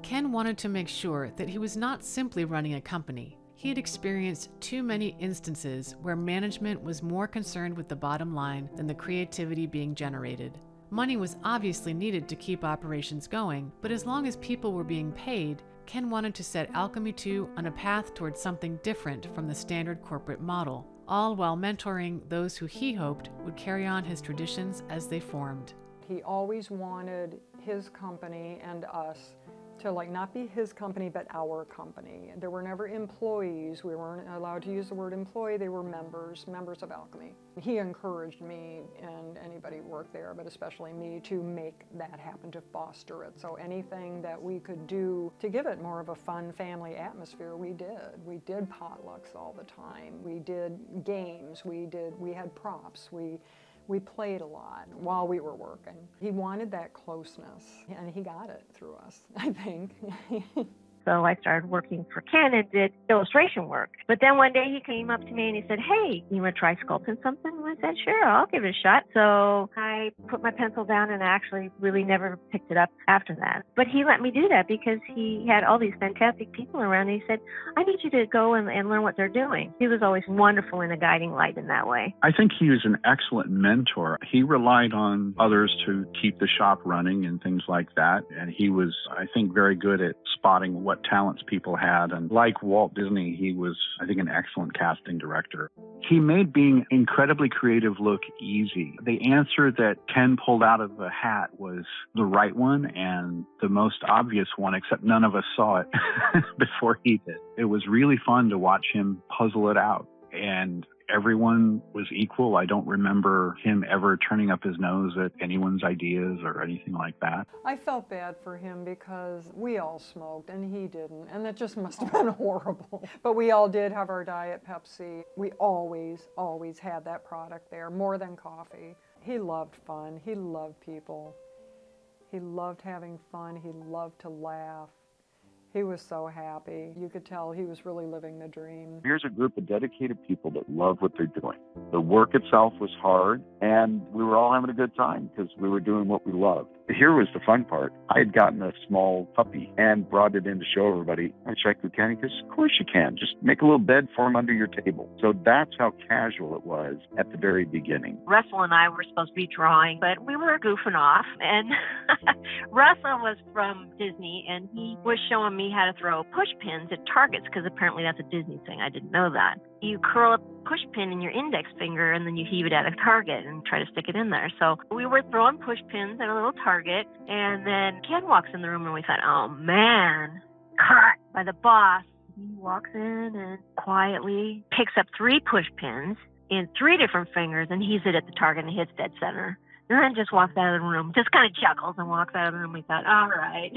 Ken wanted to make sure that he was not simply running a company. He had experienced too many instances where management was more concerned with the bottom line than the creativity being generated. Money was obviously needed to keep operations going, but as long as people were being paid, Ken wanted to set Alchemy II on a path towards something different from the standard corporate model, all while mentoring those who he hoped would carry on his traditions as they formed. He always wanted his company and us to not be his company, but our company. There were never employees. We weren't allowed to use the word employee. They were members of Alchemy. He encouraged me and anybody who worked there, but especially me, to make that happen, to foster it. So anything that we could do to give it more of a fun family atmosphere, we did. We did potlucks all the time. We did games. We had props. We played a lot while we were working. He wanted that closeness, and he got it through us, I think. So I started working for Ken and did illustration work. But then one day he came up to me and he said, "Hey, you want to try sculpting something?" And I said, "Sure, I'll give it a shot." So I put my pencil down and I actually really never picked it up after that. But he let me do that because he had all these fantastic people around and he said, "I need you to go and learn what they're doing." He was always wonderful and a guiding light in that way. I think he was an excellent mentor. He relied on others to keep the shop running and things like that. And he was, I think, very good at spotting what talents people had. And like Walt Disney, he was, I think, an excellent casting director. He made being incredibly creative look easy. The answer that Ken pulled out of the hat was the right one and the most obvious one, except none of us saw it before he did. It was really fun to watch him puzzle it out. And everyone was equal. I don't remember him ever turning up his nose at anyone's ideas or anything like that. I felt bad for him because we all smoked and he didn't, and that just must have been horrible. But we all did have our Diet Pepsi. We always had that product there, more than coffee. He loved fun. He loved people. He loved having fun. He loved to laugh. He was so happy. You could tell he was really living the dream. Here's a group of dedicated people that love what they're doing. The work itself was hard, and we were all having a good time because we were doing what we loved. Here was the fun part. I had gotten a small puppy and brought it in to show everybody. I checked with Kenny because, of course you can. Just make a little bed for him under your table. So that's how casual it was at the very beginning. Russell and I were supposed to be drawing, but we were goofing off. And Russell was from Disney, and he was showing me how to throw push pins at targets because apparently that's a Disney thing. I didn't know that. You curl a push pin in your index finger and then you heave it at a target and try to stick it in there. So we were throwing push pins at a little target, and then Ken walks in the room and we thought, oh man, caught by the boss. He walks in and quietly picks up 3 push pins in 3 different fingers and heaves it at the target and hits dead center. And then just walks out of the room, just kind of chuckles and walks out of the room. We thought, all right.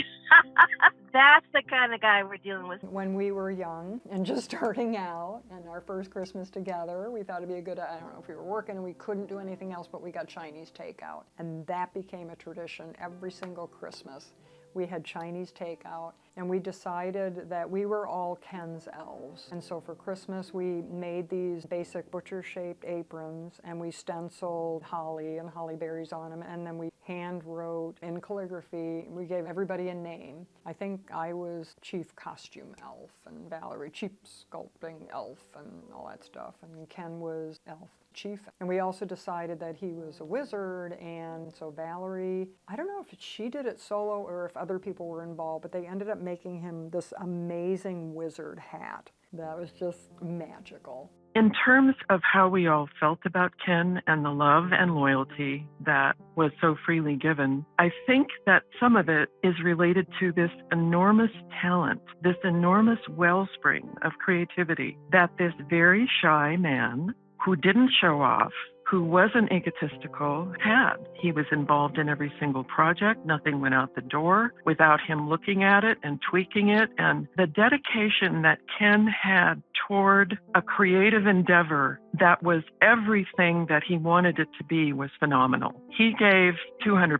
That's the kind of guy we're dealing with. When we were young and just starting out and our first Christmas together, we thought it'd be a good, I don't know if we were working and we couldn't do anything else, but we got Chinese takeout. And that became a tradition every single Christmas. We had Chinese takeout, and we decided that we were all Ken's elves. And so for Christmas, we made these basic butcher-shaped aprons, and we stenciled holly and holly berries on them, and then we hand wrote in calligraphy. We gave everybody a name. I think I was Chief Costume Elf, and Valerie Chief Sculpting Elf, and all that stuff, and Ken was Elf Chief. And we also decided that he was a wizard, and so Valerie, I don't know if she did it solo or if other people were involved, but they ended up making him this amazing wizard hat that was just magical. In terms of how we all felt about Ken and the love and loyalty that was so freely given, I think that some of it is related to this enormous talent, this enormous wellspring of creativity that this very shy man who didn't show off, who wasn't egotistical, had. He was involved in every single project. Nothing went out the door without him looking at it and tweaking it. And the dedication that Ken had toward a creative endeavor that was everything that he wanted it to be was phenomenal. He gave 200%.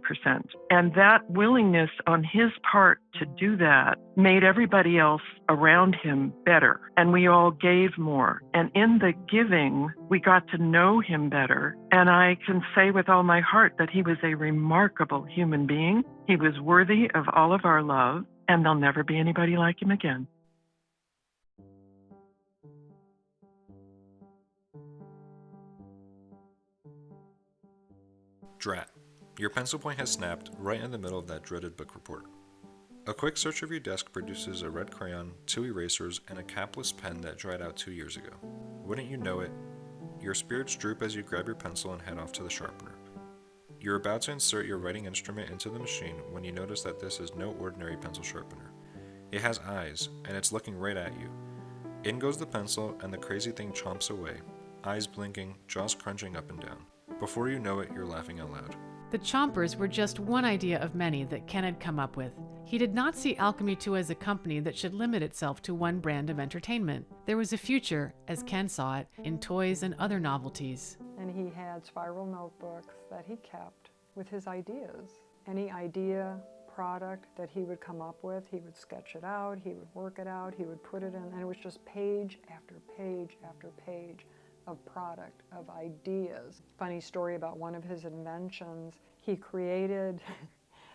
And that willingness on his part to do that made everybody else around him better. And we all gave more. And in the giving, we got to know him better. And I can say with all my heart that he was a remarkable human being. He was worthy of all of our love, and there'll never be anybody like him again. Drat. Your pencil point has snapped right in the middle of that dreaded book report. A quick search of your desk produces a red crayon, 2 erasers, and a capless pen that dried out 2 years ago. Wouldn't you know it, your spirits droop as you grab your pencil and head off to the sharpener. You're about to insert your writing instrument into the machine when you notice that this is no ordinary pencil sharpener. It has eyes, and it's looking right at you. In goes the pencil, and the crazy thing chomps away, eyes blinking, jaws crunching up and down. Before you know it, you're laughing out loud. The chompers were just one idea of many that Ken had come up with. He did not see Alchemy II as a company that should limit itself to one brand of entertainment. There was a future, as Ken saw it, in toys and other novelties. And he had spiral notebooks that he kept with his ideas. Any idea, product that he would come up with, he would sketch it out, he would work it out, he would put it in, and it was just page after page after page of product, of ideas. Funny story about one of his inventions, he created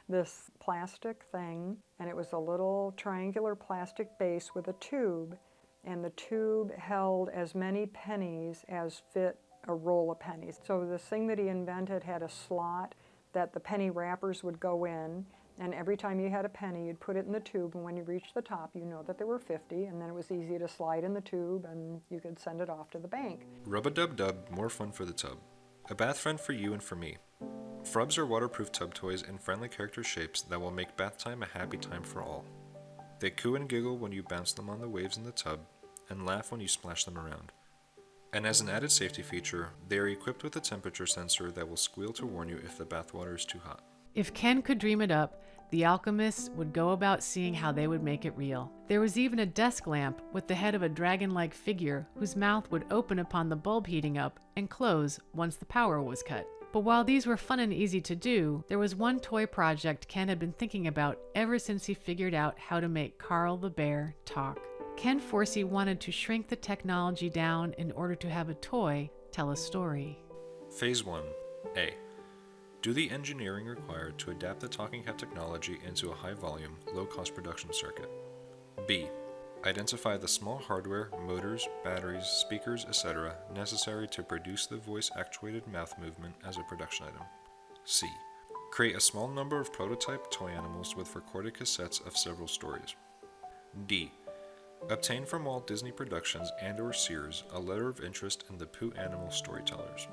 this plastic thing, and it was a little triangular plastic base with a tube, and the tube held as many pennies as fit a roll of pennies. So this thing that he invented had a slot that the penny wrappers would go in, and every time you had a penny, you'd put it in the tube, and when you reached the top, you know that there were 50, and then it was easy to slide in the tube, and you could send it off to the bank. Rub-a-dub-dub, more fun for the tub. A bath friend for you and for me. Fobs are waterproof tub toys in friendly character shapes that will make bath time a happy time for all. They coo and giggle when you bounce them on the waves in the tub, and laugh when you splash them around. And as an added safety feature, they are equipped with a temperature sensor that will squeal to warn you if the bathwater is too hot. If Ken could dream it up, the alchemists would go about seeing how they would make it real. There was even a desk lamp with the head of a dragon-like figure whose mouth would open upon the bulb heating up and close once the power was cut. But while these were fun and easy to do, there was one toy project Ken had been thinking about ever since he figured out how to make Carl the bear talk. Ken Forsse wanted to shrink the technology down in order to have a toy tell a story. Phase 1. A. Do the engineering required to adapt the talking head technology into a high-volume, low-cost production circuit. B. Identify the small hardware, motors, batteries, speakers, etc. necessary to produce the voice-actuated mouth movement as a production item. C. Create a small number of prototype toy animals with recorded cassettes of several stories. D. Obtain from Walt Disney Productions and/or Sears a letter of interest in the Pooh animal storytellers.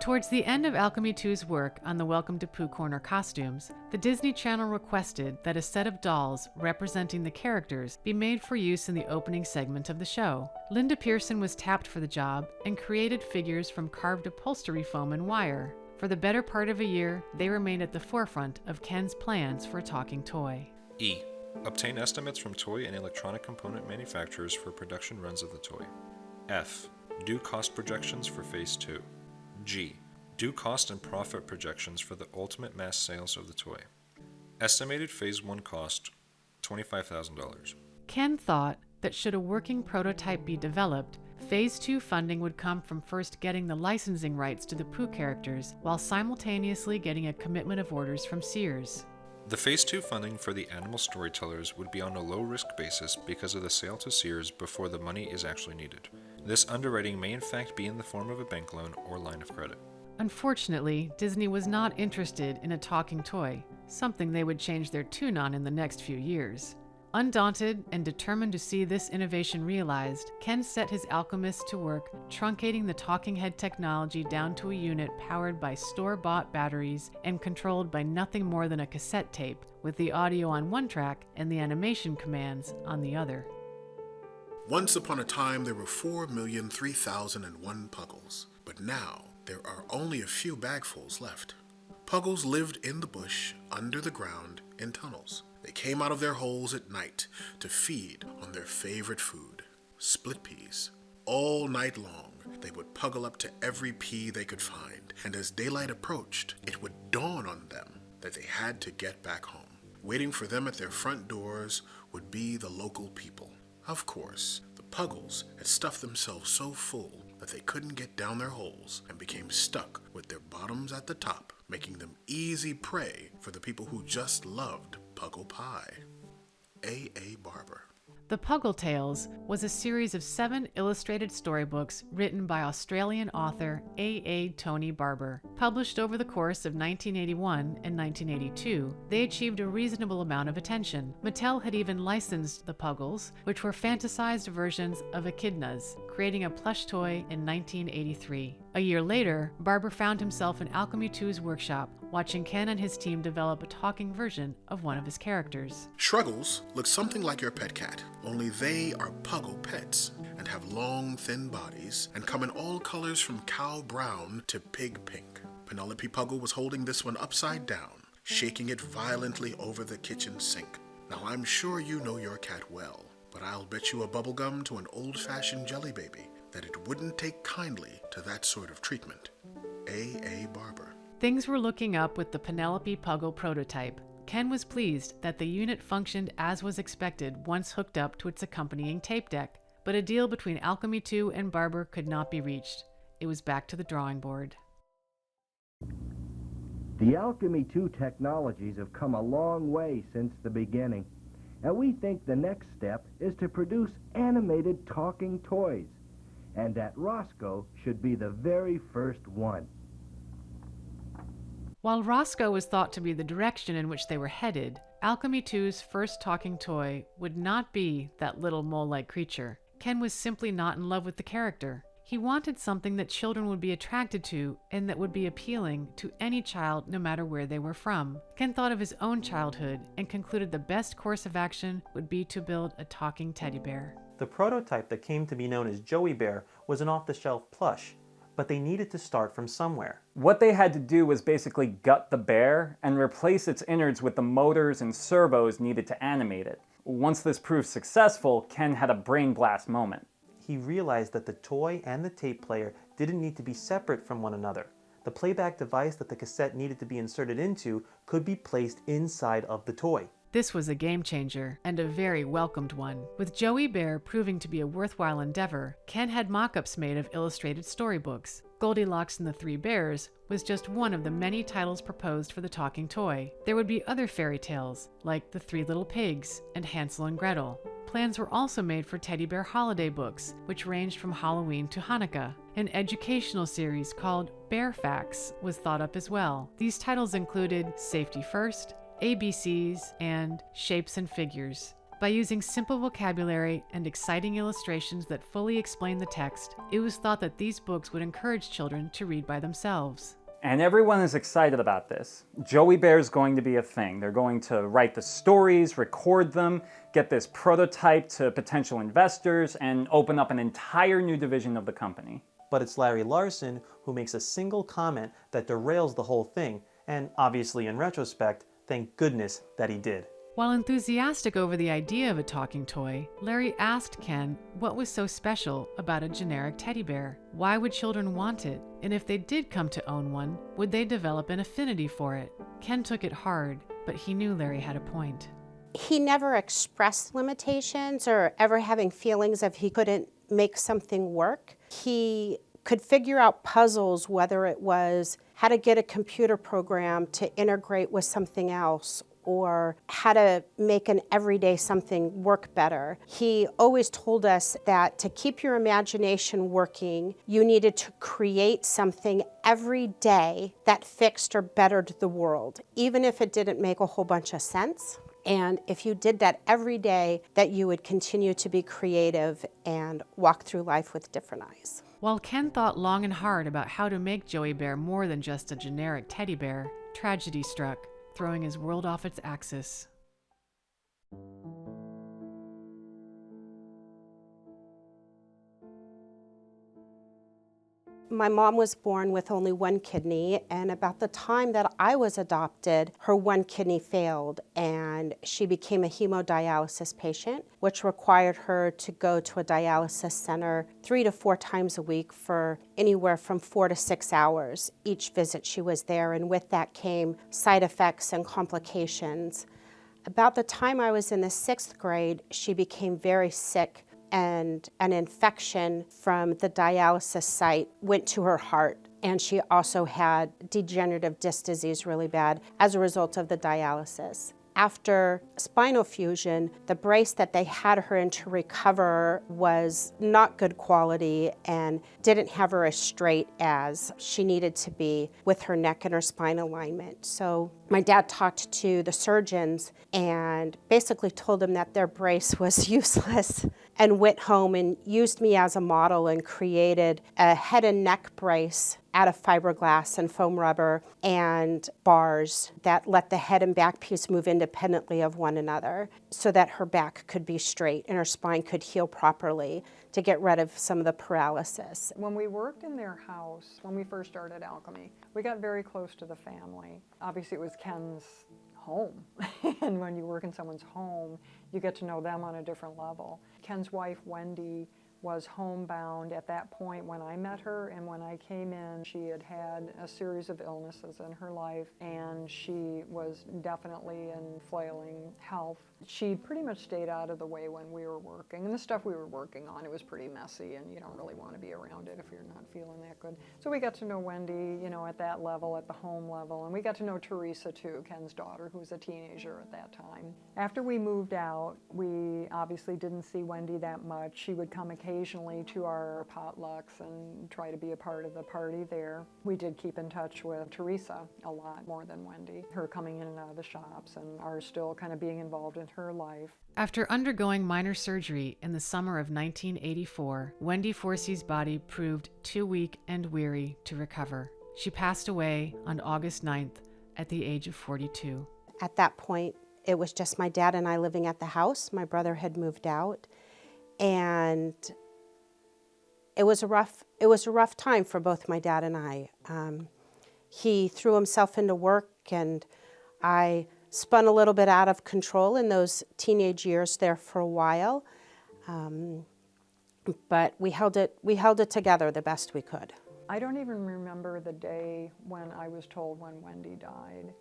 Towards the end of Alchemy II's work on the Welcome to Pooh Corner costumes, the Disney Channel requested that a set of dolls representing the characters be made for use in the opening segment of the show. Linda Pearson was tapped for the job and created figures from carved upholstery foam and wire. For the better part of a year, they remained at the forefront of Ken's plans for a talking toy. E. Obtain estimates from toy and electronic component manufacturers for production runs of the toy. F. Do cost projections for Phase 2. G. Do cost and profit projections for the ultimate mass sales of the toy. Estimated Phase 1 cost, $25,000. Ken thought that should a working prototype be developed, Phase 2 funding would come from first getting the licensing rights to the Pooh characters while simultaneously getting a commitment of orders from Sears. The Phase 2 funding for the animal storytellers would be on a low-risk basis because of the sale to Sears before the money is actually needed. This underwriting may in fact be in the form of a bank loan or line of credit. Unfortunately, Disney was not interested in a talking toy, something they would change their tune on in the next few years. Undaunted and determined to see this innovation realized, Ken set his alchemists to work truncating the talking head technology down to a unit powered by store-bought batteries and controlled by nothing more than a cassette tape, with the audio on one track and the animation commands on the other. Once upon a time, there were 4,003,001 Puggles, but now there are only a few bagfuls left. Puggles lived in the bush, under the ground, in tunnels. They came out of their holes at night to feed on their favorite food, split peas. All night long, they would puggle up to every pea they could find, and as daylight approached, it would dawn on them that they had to get back home. Waiting for them at their front doors would be the local people. Of course, the Puggles had stuffed themselves so full that they couldn't get down their holes and became stuck with their bottoms at the top, making them easy prey for the people who just loved Puggle pie. A. Barber. The Puggle Tales was a series of 7 illustrated storybooks written by Australian author A. Tony Barber. Published over the course of 1981 and 1982, they achieved a reasonable amount of attention. Mattel had even licensed the Puggles, which were fantasized versions of echidnas, creating a plush toy in 1983. A year later, Barber found himself in Alchemy II's workshop, watching Ken and his team develop a talking version of one of his characters. Shruggles look something like your pet cat, only they are Puggle pets and have long, thin bodies and come in all colors from cow brown to pig pink. Penelope Puggle was holding this one upside down, shaking it violently over the kitchen sink. Now I'm sure you know your cat well, but I'll bet you a bubblegum to an old-fashioned jelly baby that it wouldn't take kindly to that sort of treatment. A. Barber. Things were looking up with the Penelope Puggle prototype. Ken was pleased that the unit functioned as was expected once hooked up to its accompanying tape deck, but a deal between Alchemy II and Barber could not be reached. It was back to the drawing board. The Alchemy II technologies have come a long way since the beginning, and we think the next step is to produce animated talking toys, and that Roscoe should be the very first one. While Roscoe was thought to be the direction in which they were headed, Alchemy II's first talking toy would not be that little mole-like creature. Ken was simply not in love with the character. He wanted something that children would be attracted to and that would be appealing to any child no matter where they were from. Ken thought of his own childhood and concluded the best course of action would be to build a talking teddy bear. The prototype that came to be known as Joey Bear was an off-the-shelf plush, but they needed to start from somewhere. What they had to do was basically gut the bear and replace its innards with the motors and servos needed to animate it. Once this proved successful, Ken had a brain blast moment. He realized that the toy and the tape player didn't need to be separate from one another. The playback device that the cassette needed to be inserted into could be placed inside of the toy. This was a game changer, and a very welcomed one. With Joey Bear proving to be a worthwhile endeavor, Ken had mock-ups made of illustrated storybooks. Goldilocks and the Three Bears was just one of the many titles proposed for the talking toy. There would be other fairy tales, like The Three Little Pigs and Hansel and Gretel. Plans were also made for teddy bear holiday books, which ranged from Halloween to Hanukkah. An educational series called Bear Facts was thought up as well. These titles included Safety First, ABCs, and Shapes and Figures. By using simple vocabulary and exciting illustrations that fully explain the text, it was thought that these books would encourage children to read by themselves. And everyone is excited about this. Joey Bear is going to be a thing. They're going to write the stories, record them, get this prototype to potential investors, and open up an entire new division of the company. But it's Larry Larson who makes a single comment that derails the whole thing, and obviously in retrospect, thank goodness that he did. While enthusiastic over the idea of a talking toy, Larry asked Ken what was so special about a generic teddy bear. Why would children want it? And if they did come to own one, would they develop an affinity for it? Ken took it hard, but he knew Larry had a point. He never expressed limitations or ever having feelings of he couldn't make something work. He could figure out puzzles, whether it was how to get a computer program to integrate with something else or how to make an everyday something work better. He always told us that to keep your imagination working, you needed to create something every day that fixed or bettered the world, even if it didn't make a whole bunch of sense. And if you did that every day, that you would continue to be creative and walk through life with different eyes. While Ken thought long and hard about how to make Joey Bear more than just a generic teddy bear, tragedy struck, throwing his world off its axis. My mom was born with only one kidney, and about the time that I was adopted, her one kidney failed, and she became a hemodialysis patient, which required her to go to a dialysis center 3 to 4 times a week for anywhere from 4 to 6 hours. Each visit she was there, and with that came side effects and complications. About the time I was in the 6th grade, she became very sick, and an infection from the dialysis site went to her heart. And she also had degenerative disc disease really bad as a result of the dialysis. After spinal fusion, the brace that they had her in to recover was not good quality and didn't have her as straight as she needed to be with her neck and her spine alignment. So my dad talked to the surgeons and basically told them that their brace was useless, and went home and used me as a model and created a head and neck brace out of fiberglass and foam rubber and bars that let the head and back piece move independently of one another so that her back could be straight and her spine could heal properly to get rid of some of the paralysis. When we worked in their house, when we first started Alchemy, we got very close to the family. Obviously it was Ken's home, and when you work in someone's home, you get to know them on a different level. Ken's wife, Wendy, was homebound at that point when I met her, and when I came in, she had had a series of illnesses in her life, and she was definitely in flailing health. She pretty much stayed out of the way when we were working, and the stuff we were working on, it was pretty messy, and you don't really want to be around it if you're not feeling that good. So we got to know Wendy, you know, at that level, at the home level, and we got to know Teresa too, Ken's daughter, who was a teenager at that time. After we moved out, we obviously didn't see Wendy that much. She would come occasionally to our potlucks and try to be a part of the party there. We did keep in touch with Teresa a lot more than Wendy, her coming in and out of the shops and ours still kind of being involved in her life. After undergoing minor surgery in the summer of 1984, Wendy Forsse's body proved too weak and weary to recover. She passed away on August 9th at the age of 42. At that point, it was just my dad and I living at the house. My brother had moved out, and it was a rough time for both my dad and I. He threw himself into work, and I spun a little bit out of control in those teenage years there for a while, but we held it together the best we could. I don't even remember the day when I was told when Wendy died,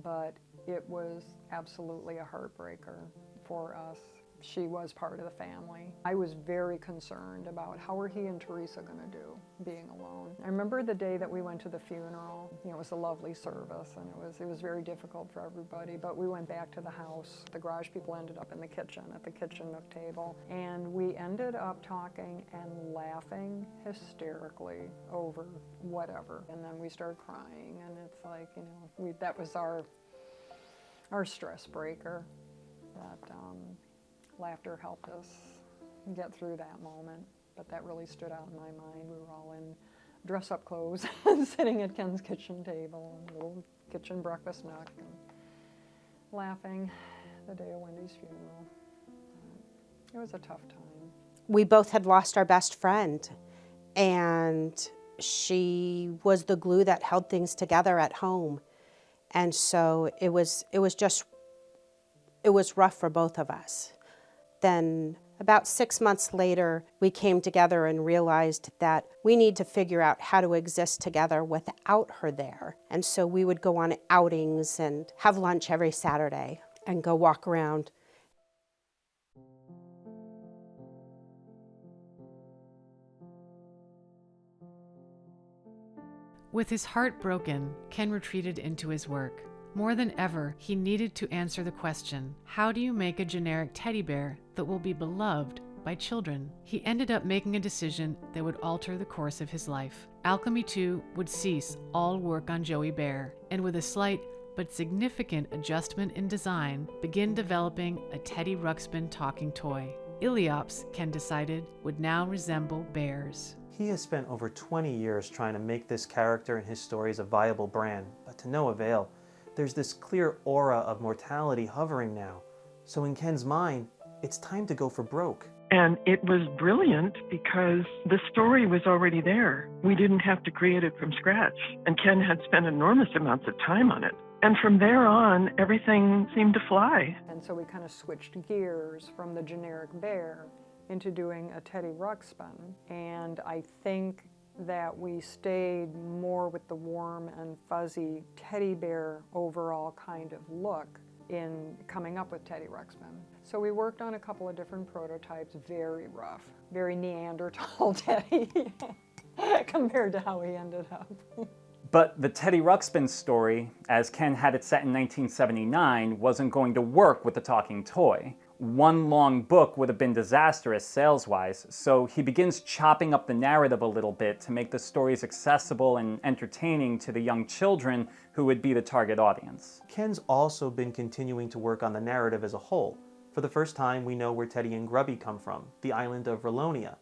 but it was absolutely a heartbreaker for us. She was part of the family. I was very concerned about how were he and Teresa going to do being alone. I remember the day that we went to the funeral. You know, it was a lovely service, and it was very difficult for everybody, but we went back to the house. The garage people ended up in the kitchen, at the kitchen nook table, and we ended up talking and laughing hysterically over whatever. And then we started crying, and it's like, you know, that was our stress breaker. That laughter helped us get through that moment, but that really stood out in my mind. We were all in dress-up clothes sitting at Ken's kitchen table, a little kitchen breakfast nook, and laughing the day of Wendy's funeral. It was a tough time. We both had lost our best friend, and she was the glue that held things together at home. And so it was rough for both of us. Then about 6 months later, we came together and realized that we need to figure out how to exist together without her there. And so we would go on outings and have lunch every Saturday and go walk around. With his heart broken, Ken retreated into his work. More than ever, he needed to answer the question, how do you make a generic teddy bear that will be beloved by children? He ended up making a decision that would alter the course of his life. Alchemy II would cease all work on Joey Bear, and with a slight but significant adjustment in design, begin developing a Teddy Ruxpin talking toy. Illiops, Ken decided, would now resemble bears. He has spent over 20 years trying to make this character and his stories a viable brand, but to no avail. There's this clear aura of mortality hovering now. So in Ken's mind, it's time to go for broke. And it was brilliant because the story was already there. We didn't have to create it from scratch. And Ken had spent enormous amounts of time on it. And from there on, everything seemed to fly. And so we kind of switched gears from the generic bear into doing a Teddy Ruxpin. And I think that we stayed more with the warm and fuzzy teddy bear overall kind of look in coming up with Teddy Ruxpin. So we worked on a couple of different prototypes, very rough, very Neanderthal Teddy compared to how he ended up. But the Teddy Ruxpin story, as Ken had it set in 1979, wasn't going to work with the talking toy. One long book would have been disastrous sales-wise, so he begins chopping up the narrative a little bit to make the stories accessible and entertaining to the young children who would be the target audience. Ken's also been continuing to work on the narrative as a whole. For the first time, we know where Teddy and Grubby come from, the island of Relonia,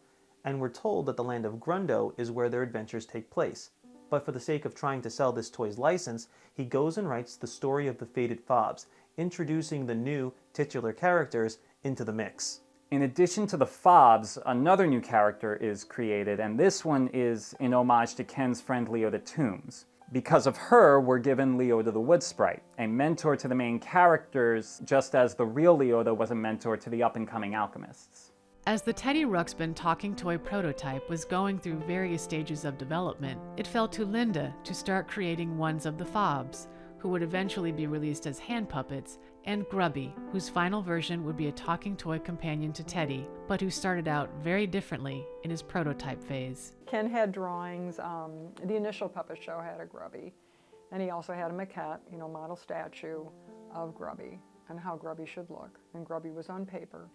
and we're told that the land of Grundo is where their adventures take place. But for the sake of trying to sell this toy's license, he goes and writes the story of the fated Fobs, introducing the new titular characters into the mix. In addition to the Fobs, another new character is created, and this one is in homage to Ken's friend Leota Toombs. Because of her, we're given Leota the Wood Sprite, a mentor to the main characters, just as the real Leota was a mentor to the up-and-coming alchemists. As the Teddy Ruxpin talking toy prototype was going through various stages of development, it fell to Linda to start creating ones of the Fobs, who would eventually be released as hand puppets, and Grubby, whose final version would be a talking toy companion to Teddy, but who started out very differently in his prototype phase. Ken had drawings. The initial puppet show had a Grubby, and he also had a maquette, model statue of Grubby and how Grubby should look, and Grubby was on paper.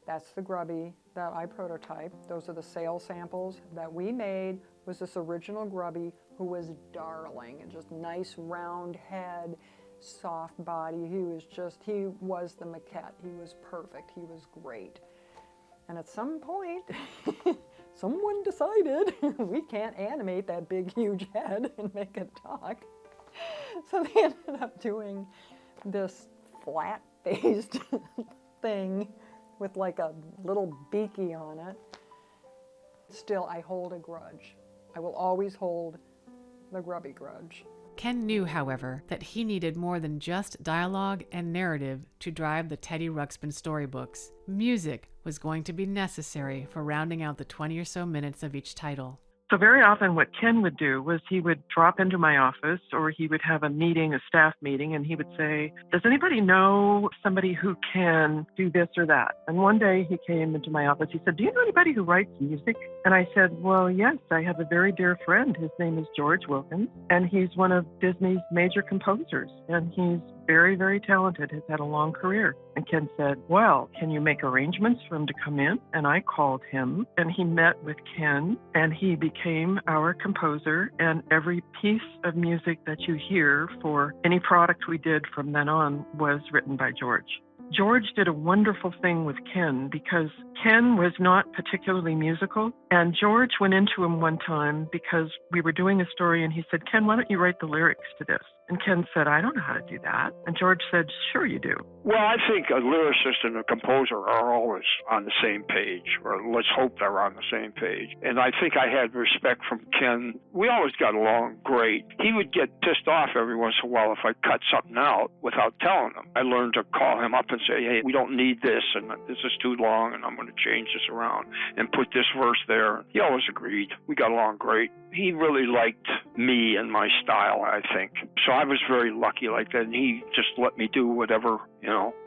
That's the Grubby that I prototyped. Those are the sale samples that we made. Was this original Grubby who was darling and just nice round head, soft body. He was the maquette. He was perfect. He was great. And at some point, someone decided we can't animate that big, huge head and make it talk. So they ended up doing this flat-faced thing with like a little beaky on it. Still, I hold a grudge. I will always hold the Grubby grudge. Ken knew, however, that he needed more than just dialogue and narrative to drive the Teddy Ruxpin storybooks. Music was going to be necessary for rounding out the 20 or so minutes of each title. So very often what Ken would do was he would drop into my office, or he would have a meeting, a staff meeting, and he would say, does anybody know somebody who can do this or that? And one day he came into my office. He said, do you know anybody who writes music? And I said, well, yes, I have a very dear friend. His name is George Wilkins, and he's one of Disney's major composers. And he's very, very talented, has had a long career. And Ken said, well, can you make arrangements for him to come in? And I called him, and he met with Ken, and he became our composer. And every piece of music that you hear for any product we did from then on was written by George. George did a wonderful thing with Ken because Ken was not particularly musical. And George went into him one time because we were doing a story, and he said, Ken, why don't you write the lyrics to this? And Ken said, I don't know how to do that. And George said, sure you do. Well, I think a lyricist and a composer are always on the same page, or let's hope they're on the same page. And I think I had respect from Ken. We always got along great. He would get pissed off every once in a while if I cut something out without telling him. I learned to call him up and say, hey, we don't need this, and this is too long, and I'm going to change this around and put this verse there. He always agreed. We got along great. He really liked me and my style, I think. So I was very lucky like that, and he just let me do whatever,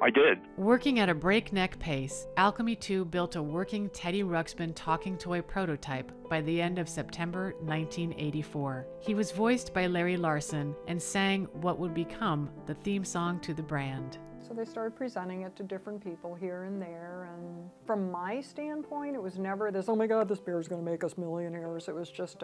I did. Working at a breakneck pace, Alchemy II built a working Teddy Ruxpin talking toy prototype by the end of September 1984. He was voiced by Larry Larson and sang what would become the theme song to the brand. So they started presenting it to different people here and there, and from my standpoint, it was never this, oh my God, this bear is going to make us millionaires. It was just,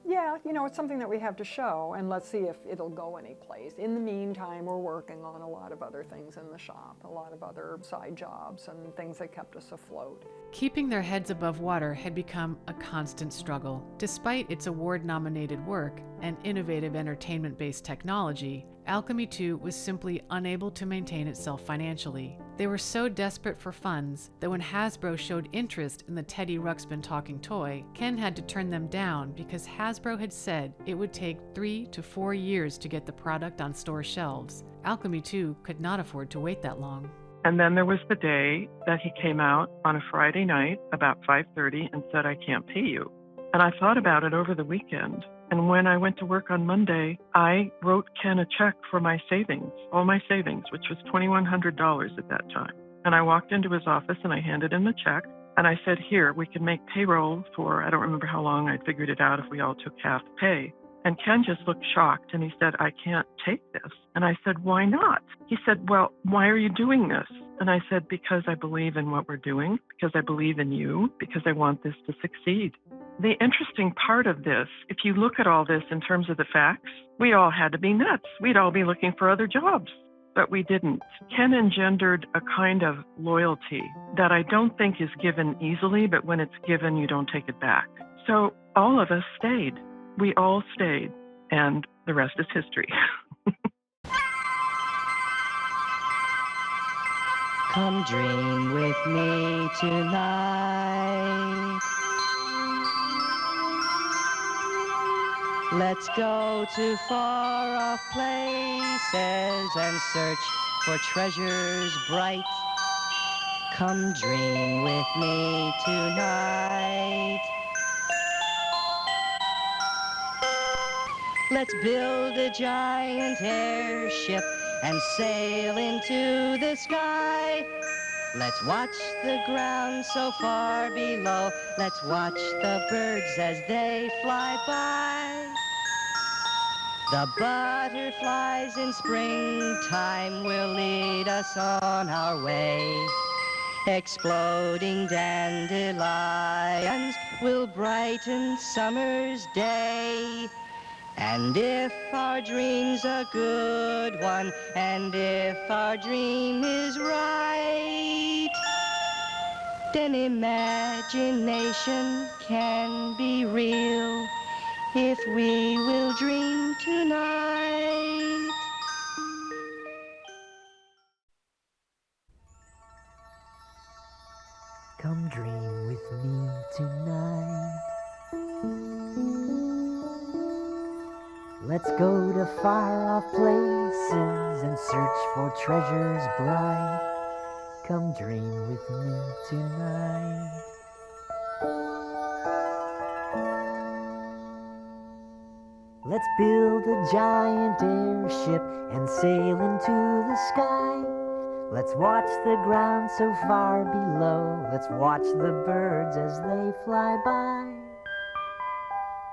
it's something that we have to show, and let's see if it'll go anyplace. In the meantime, we're working on a lot of other things in the shop, a lot of other side jobs and things that kept us afloat. Keeping their heads above water had become a constant struggle. Despite its award-nominated work and innovative entertainment-based technology, Alchemy II was simply unable to maintain itself financially. They were so desperate for funds that when Hasbro showed interest in the Teddy Ruxpin talking toy, Ken had to turn them down because Hasbro had said it would take 3 to 4 years to get the product on store shelves. Alchemy II could not afford to wait that long. And then there was the day that he came out on a Friday night about 5:30 and said, I can't pay you. And I thought about it over the weekend. And when I went to work on Monday, I wrote Ken a check for my savings, all my savings, which was $2,100 at that time. And I walked into his office and I handed him the check. And I said, here, we can make payroll for, I don't remember how long I'd figured it out if we all took half pay. And Ken just looked shocked and he said, I can't take this. And I said, why not? He said, well, why are you doing this? And I said, because I believe in what we're doing, because I believe in you, because I want this to succeed. The interesting part of this, if you look at all this in terms of the facts, we all had to be nuts. We'd all be looking for other jobs, but we didn't. Ken engendered a kind of loyalty that I don't think is given easily, but when it's given, you don't take it back. So all of us stayed. We all stayed, and the rest is history. Come dream with me tonight. Let's go to far-off places and search for treasures bright. Come dream with me tonight. Let's build a giant airship and sail into the sky. Let's watch the ground so far below. Let's watch the birds as they fly by. The butterflies in springtime will lead us on our way. Exploding dandelions will brighten summer's day. And if our dream's a good one, and if our dream is right, then imagination can be real if we will dream tonight. Come dream with me tonight. Let's go to far-off places and search for treasures bright. Come dream with me tonight. Let's build a giant airship and sail into the sky. Let's watch the ground so far below. Let's watch the birds as they fly by.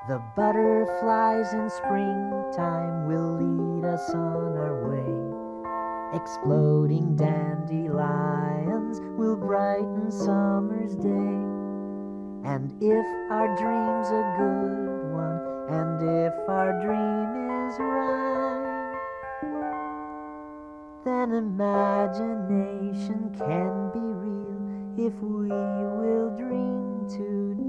The butterflies in springtime will lead us on our way. Exploding dandelions will brighten summer's day. And if our dream's a good one, and if our dream is right, then imagination can be real if we will dream tonight.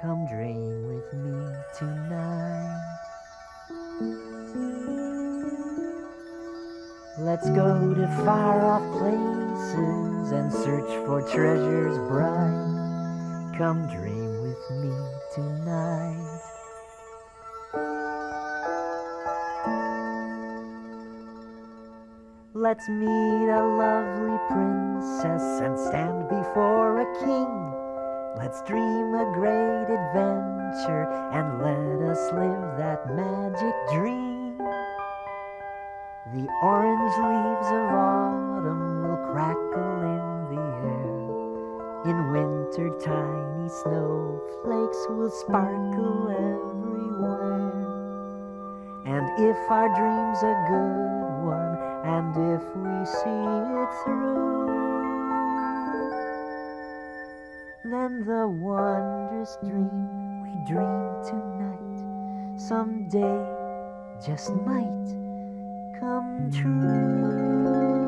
Come dream with me tonight. Let's go to far-off places and search for treasures bright. Come dream with me tonight. Let's meet a lovely princess and stand before a king. Let's dream a great adventure and let us live that magic dream. The orange leaves of autumn will crackle in the air. In winter, tiny snowflakes will sparkle everywhere. And if our dream's a good one, and if we see it through, then the wondrous dream we dream tonight someday just might come true.